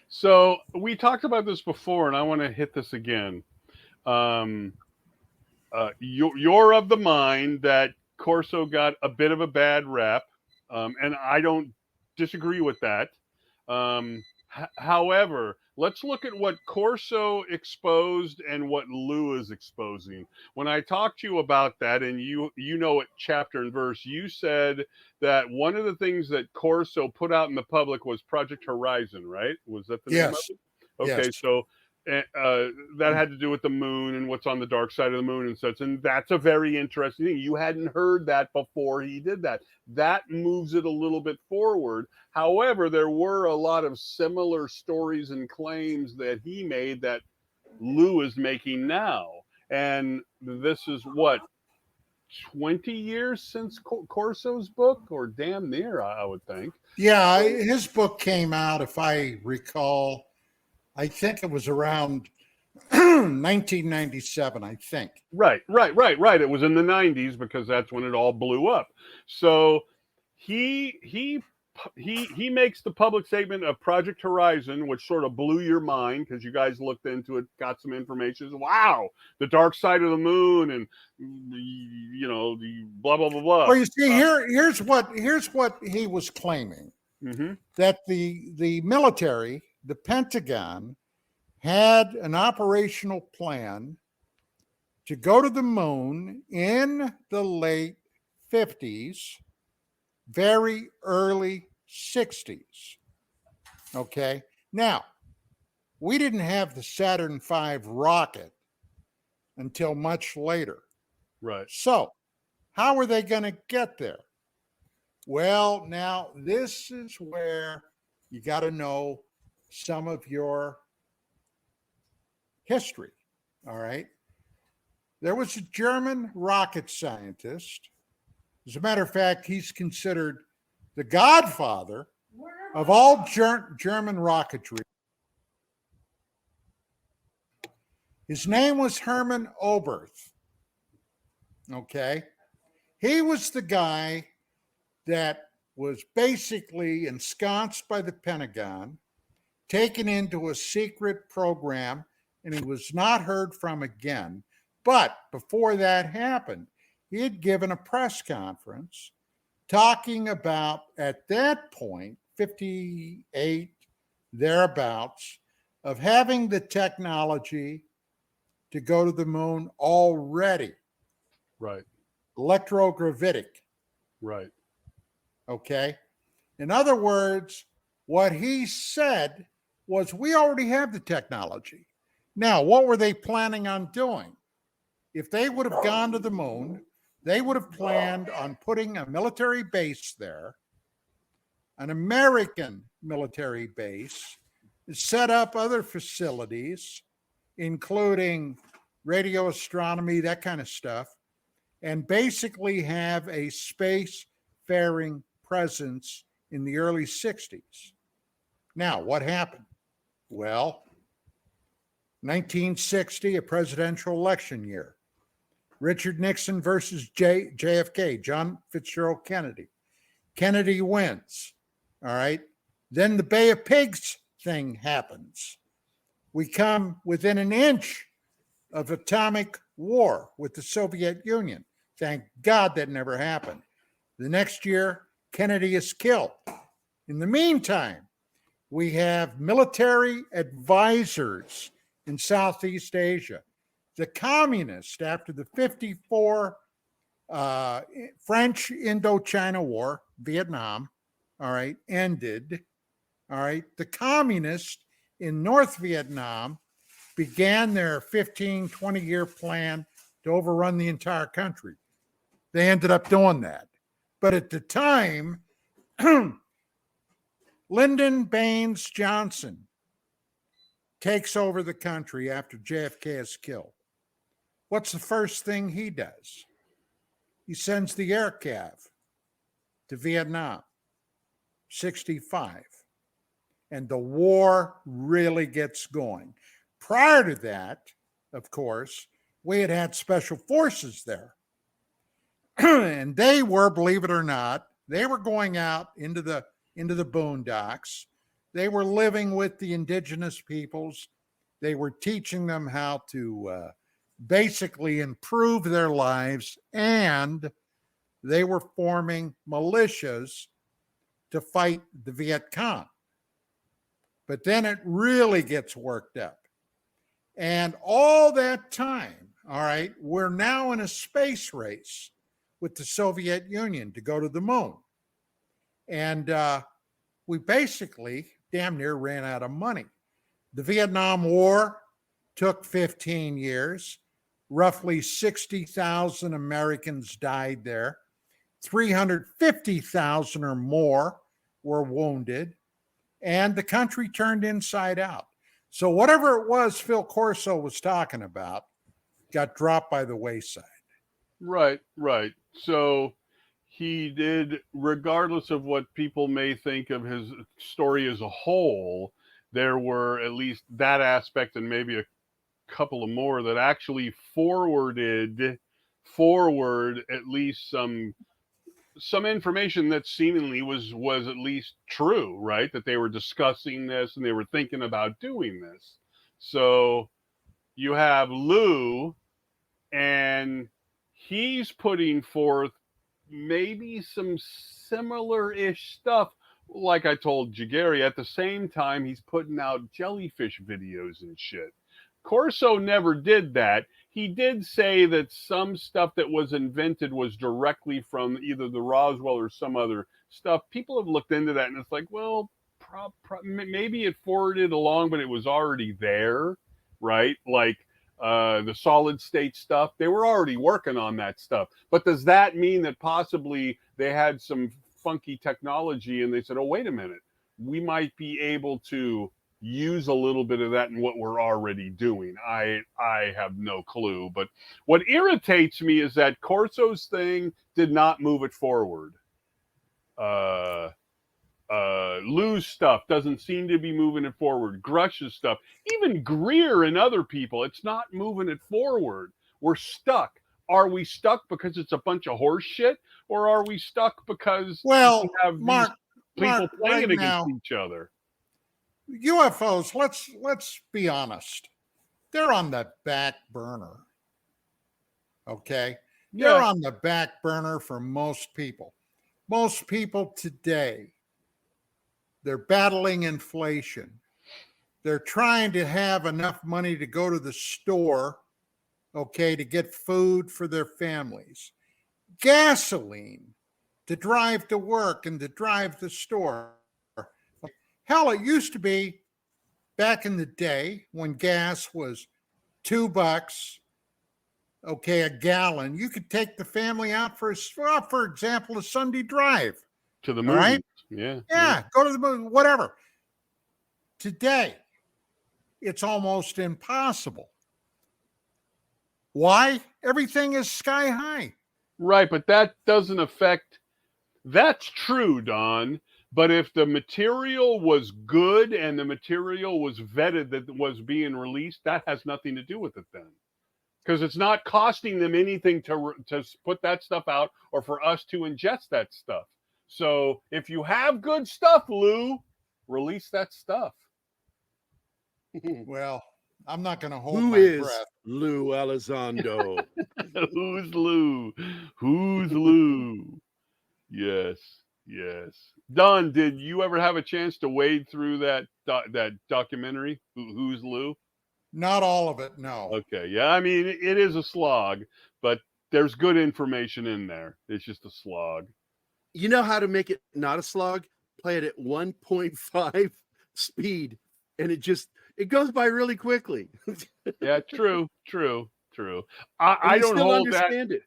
So we talked about this before, and I want to hit this again. You're of the mind that Corso got a bit of a bad rap, and I don't disagree with that. However, let's look at what Corso exposed and what Lou is exposing. When I talked to you about that, and you know it chapter and verse, you said that one of the things that Corso put out in the public was Project Horizon, right? Was that the name of it? Okay, yes. So that had to do with the moon and what's on the dark side of the moon and such. And that's a very interesting thing. You hadn't heard that before he did that. That moves it a little bit forward. However, there were a lot of similar stories and claims that he made that Lou is making now. And this is what, 20 years since Corso's book, or damn near, I would think. Yeah, his book came out, if I recall, I think it was around 1997, I think. Right. It was in the 90s because that's when it all blew up. So he makes the public statement of Project Horizon, which sort of blew your mind because you guys looked into it, got some information. Wow, the dark side of the moon, and the blah blah blah blah. Well, you see, here's what he was claiming, that the military, the Pentagon, had an operational plan to go to the moon in the late 50s, very early 60s. Okay. Now, we didn't have the Saturn V rocket until much later. Right. So, how are they going to get there? Well, now this is where you got to know some of your history. All right. There was a German rocket scientist. As a matter of fact, he's considered the godfather of all German rocketry. His name was Hermann Oberth. Okay. He was the guy that was basically ensconced by the Pentagon, taken into a secret program, and he was not heard from again. But before that happened, he had given a press conference talking about, at that point, 58, thereabouts, of having the technology to go to the moon already. Right. Electrogravitic. Right. Okay. In other words, what he said was, we already have the technology. Now, what were they planning on doing? If they would have gone to the moon, they would have planned on putting a military base there, an American military base, set up other facilities, including radio astronomy, that kind of stuff, and basically have a spacefaring presence in the early 60s. Now, what happened? Well, 1960, a presidential election year. Richard Nixon versus JFK, John Fitzgerald Kennedy. Kennedy wins. All right. Then the Bay of Pigs thing happens. We come within an inch of atomic war with the Soviet Union. Thank God that never happened. The next year, Kennedy is killed. In the meantime, we have military advisors in Southeast Asia. The communists, after the 54 French Indochina War, Vietnam, all right, ended. All right. The communists in North Vietnam began their 15, 20-year plan to overrun the entire country. They ended up doing that. But at the time, Lyndon Baines Johnson takes over the country after JFK is killed. What's the first thing he does? He sends the air cav to Vietnam, 65. And the war really gets going. Prior to that, of course, we had special forces there. And they were, believe it or not, they were going out into the boondocks. They were living with the indigenous peoples. They were teaching them how to basically improve their lives, and they were forming militias to fight the Viet Cong. But then it really gets worked up. And all that time, all right, we're now in a space race with the Soviet Union to go to the moon. And we basically damn near ran out of money. The Vietnam War took 15 years. Roughly 60,000 Americans died there. 350,000 or more were wounded, and the country turned inside out. So whatever it was Phil Corso was talking about got dropped by the wayside. Right, right. So he did, regardless of what people may think of his story as a whole, there were at least that aspect and maybe a couple of more that actually forward at least some information that seemingly was at least true, right? That they were discussing this and they were thinking about doing this. So you have Lou, and he's putting forth maybe some similar-ish stuff. Like I told Gerry, at the same time, he's putting out jellyfish videos and shit. Corso never did that. He did say that some stuff that was invented was directly from either the Roswell or some other stuff. People have looked into that, and it's like, well, maybe it forwarded along, but it was already there, right? Like the solid state stuff, they were already working on that stuff. But does that mean that possibly they had some funky technology and they said, oh, wait a minute, we might be able to use a little bit of that in what we're already doing? I have no clue. But what irritates me is that Corso's thing did not move it forward. Lou's stuff doesn't seem to be moving it forward. Grush's stuff, even Greer and other people, it's not moving it forward. We're stuck. Are we stuck because it's a bunch of horse shit, or are we stuck because we have Mark, people playing right against now, each other? UFOs, let's be honest. They're on the back burner. Okay? Yeah. They're on the back burner for most people. Most people today, they're battling inflation. They're trying to have enough money to go to the store, okay, to get food for their families. Gasoline to drive to work and to drive to the store. Hell, it used to be back in the day when gas was $2, okay, a gallon. You could take the family out for example, a Sunday drive To the movies. right? Yeah. Go to the movie, whatever. Today, it's almost impossible. Why? Everything is sky high. Right, but that doesn't affect. That's true, Don. But if the material was good and the material was vetted that was being released, that has nothing to do with it then. Because it's not costing them anything to put that stuff out or for us to ingest that stuff. So if you have good stuff, Lou, release that stuff. Well, I'm not going to hold Who my is breath. Lou Elizondo? Who's Lou? Who's Lou? Yes. Don, did you ever have a chance to wade through that documentary? Who's Lou? Not all of it, no. Okay, yeah. I mean, it is a slog, but there's good information in there. It's just a slog. You know how to make it not a slog? Play it at 1.5 speed, and it goes by really quickly. Yeah, true. I don't hold that.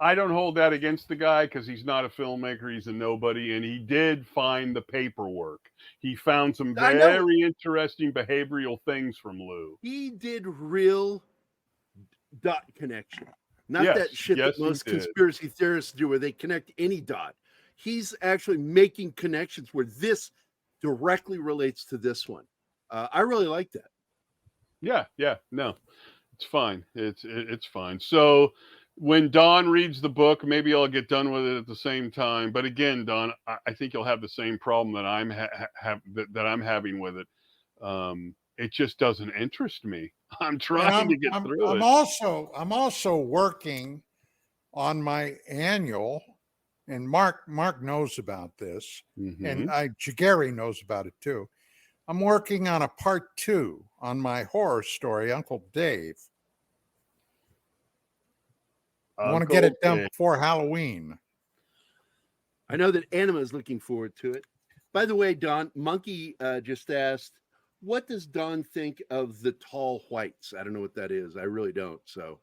I don't hold that against the guy because he's not a filmmaker. He's a nobody, and he did find the paperwork. He found some very interesting behavioral things from Lou. He did real dot connection. Not that shit that most conspiracy theorists do where they connect any dot. He's actually making connections where this directly relates to this one. I really like that. Yeah. No, it's fine. It's fine. So when Don reads the book, maybe I'll get done with it at the same time. But again, Don, I think you'll have the same problem that I'm having with it. It just doesn't interest me. I'm trying to get through it. I'm also working on my annual, and Mark knows about this, and Gerry knows about it too. I'm working on a part 2 on my horror story, Uncle Dave. I want to get it done before Halloween. I know that Anima is looking forward to it. By the way, Don, Monkey just asked, what does Don think of the tall whites? I don't know what that is. I really don't. So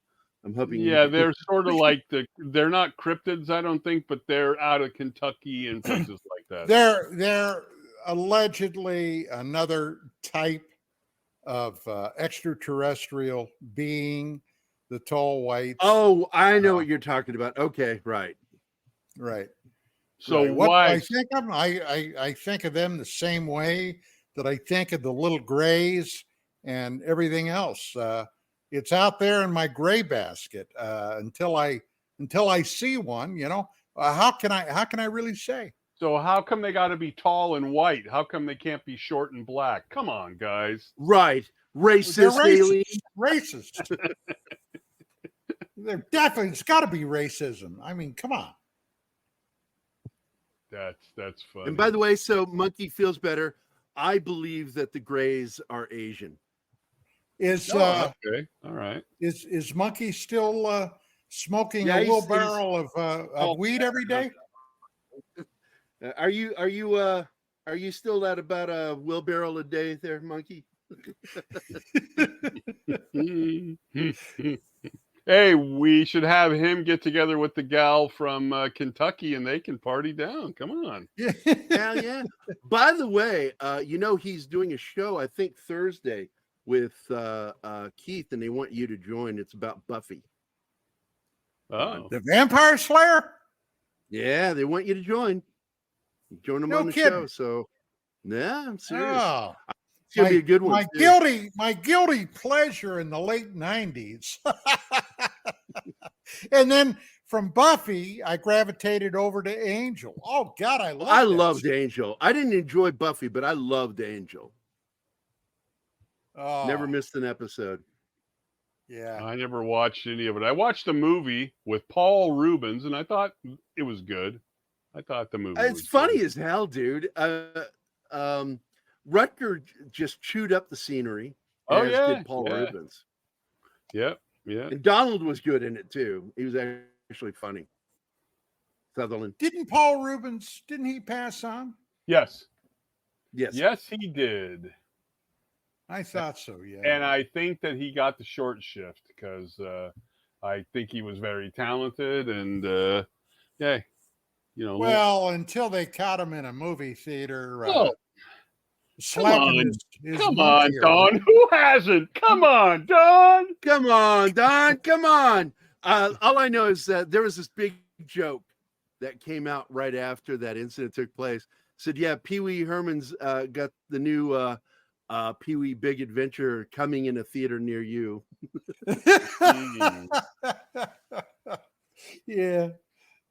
I'm hoping. Yeah, they're sort of like they're not cryptids, I don't think, but they're out of Kentucky and places like that. They're allegedly another type of extraterrestrial being, the tall whites. Oh, I know what you're talking about. Okay, right. So Right. What why? I think of them, I think of them the same way that I think of the little grays and everything else. It's out there in my gray basket until I see one. How can I really say? So how come they got to be tall and white? How come they can't be short and black? Come on, guys. Right. They're Racist, Haley. racist. They're definitely. It's got to be racism. I mean, come on. That's funny. And by the way, so Monkey feels better. I believe that the Greys are Asian. Is okay, all right. Is Monkey still smoking Yeah, a he's- wheelbarrow of weed every day? Are you still at about a wheelbarrow a day there, Monkey? Hey, we should have him get together with the gal from Kentucky, and they can party down. Come on. Hell yeah. By the way, he's doing a show, I think Thursday, with Keith, and they want you to join. It's about Buffy. Oh, The Vampire Slayer? Yeah, they want you to join. Join them No on the kidding. show. So, yeah, I'm serious. Oh, It's gonna be a good one. My guilty pleasure in the late 90s. And then from Buffy, I gravitated over to Angel. Oh God, I loved Angel. I didn't enjoy Buffy, but I loved Angel. Oh, Never missed an episode. Yeah. I never watched any of it. I watched a movie with Paul Rubens, and I thought it was good. I thought the movie It's was funny good. as hell, dude. Rutger just chewed up the scenery, Oh, as yeah, did Paul yeah. Rubens. Yep, yeah. And Donald was good in it too. He was actually funny. Sutherland. Didn't Paul Rubens, didn't he pass on? Yes. Yes. Yes, he did. I thought so, yeah. And I think that he got the short shift because I think he was very talented and Well, until they caught him in a movie theater. Oh, slapping his come monkey on, Don. around. Who hasn't? Come on, Don. Come on, Don. Come on. All I know is that there was this big joke that came out right after that incident took place. Said, yeah, Pee Wee Herman's got the new Pee Wee Big Adventure coming in a theater near you. Yeah.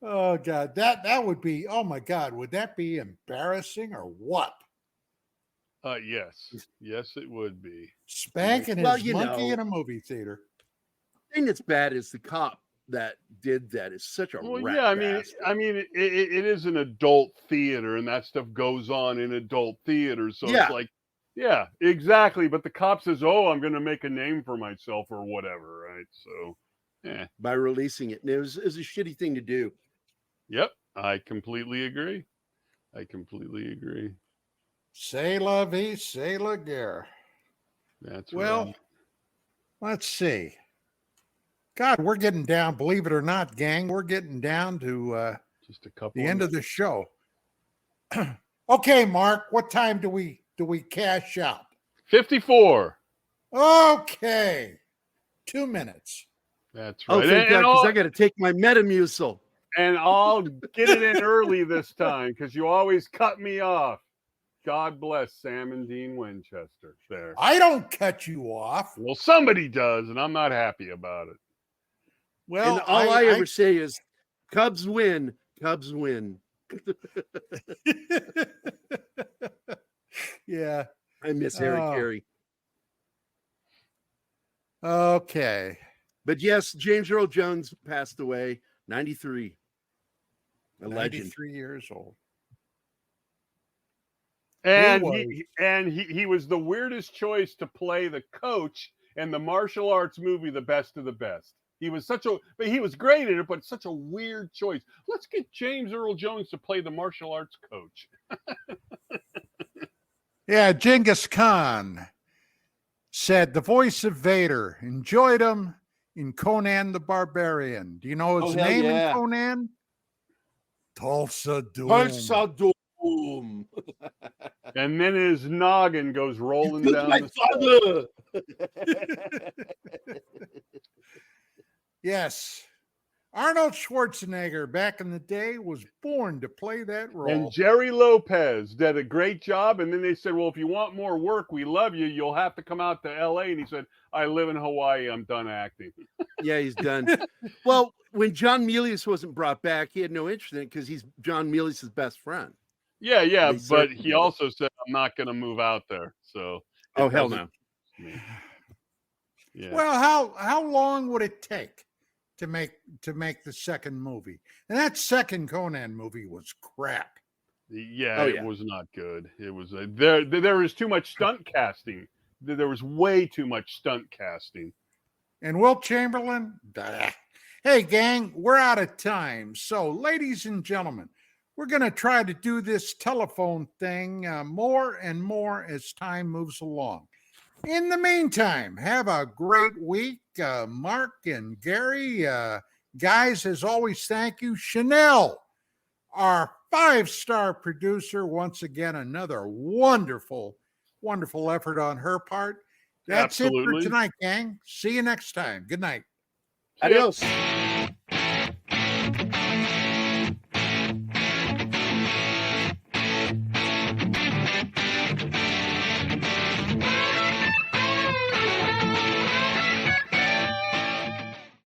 Oh God, that would be. Oh my God, would that be embarrassing or what? Yes, it would be. Spanking his monkey in a movie theater. The thing that's bad is the cop that did that is such a rat Yeah, bastard. I mean, it is an adult theater, and that stuff goes on in adult theaters. So Yeah. it's like, yeah, exactly. But the cop says, "Oh, I'm going to make a name for myself or whatever," right? So, yeah, by releasing it. And it was a shitty thing to do. yep, I completely agree. C'est la vie, c'est la guerre. That's Well, right. let's see. God, we're getting down. Believe it or not, gang, we're getting down to Just a couple. the end of the show. Okay, Mark, what time do we cash out? 54. Okay, 2 minutes. That's Oh, right. thank God, because I got to take my Metamucil. And I'll get it in early this time because you always cut me off. God bless Sam and Dean Winchester there. I don't cut you off. Well, somebody does, and I'm not happy about it. Well, And all I ever say is, Cubs win. Cubs win. Yeah. I miss Eric Gerry. Okay. But yes, James Earl Jones passed away, 93. A legend. 93 years old. And he was the weirdest choice to play the coach in the martial arts movie The Best of the Best. He was great in it, but such a weird choice. Let's get James Earl Jones to play the martial arts coach. Yeah, Genghis Khan said the voice of Vader. Enjoyed him in Conan the Barbarian. Do you know his Oh, hell name yeah. in Conan? Tulsa Doom. Tulsa Doom. And then his noggin goes rolling Killed down my the father. Yes. Arnold Schwarzenegger back in the day was born to play that role. And Gerry Lopez did a great job. And then they said, well, if you want more work, we love you. You'll have to come out to L.A. And he said, I live in Hawaii. I'm done acting. Yeah, he's done. Well, when John Milius wasn't brought back, he had no interest in it because he's John Milius' best friend. Yeah, They but certainly he did. also said, I'm not going to move out there. So, Oh, hell no. Yeah. Well, how long would it take to make the second movie? And that second Conan movie was crap. Yeah, Oh, it yeah. was not good. It was there was too much stunt casting. There was way too much stunt casting. And Wilt Chamberlain? Bah. Hey, gang, we're out of time. So, ladies and gentlemen, we're going to try to do this telephone thing more and more as time moves along. In the meantime, have a great week, Mark and Gary. Guys, as always, thank you. Chanel, our 5-star producer, once again, another wonderful, wonderful effort on her part. That's it Absolutely. for tonight, gang. See you next time. Good night. Adios.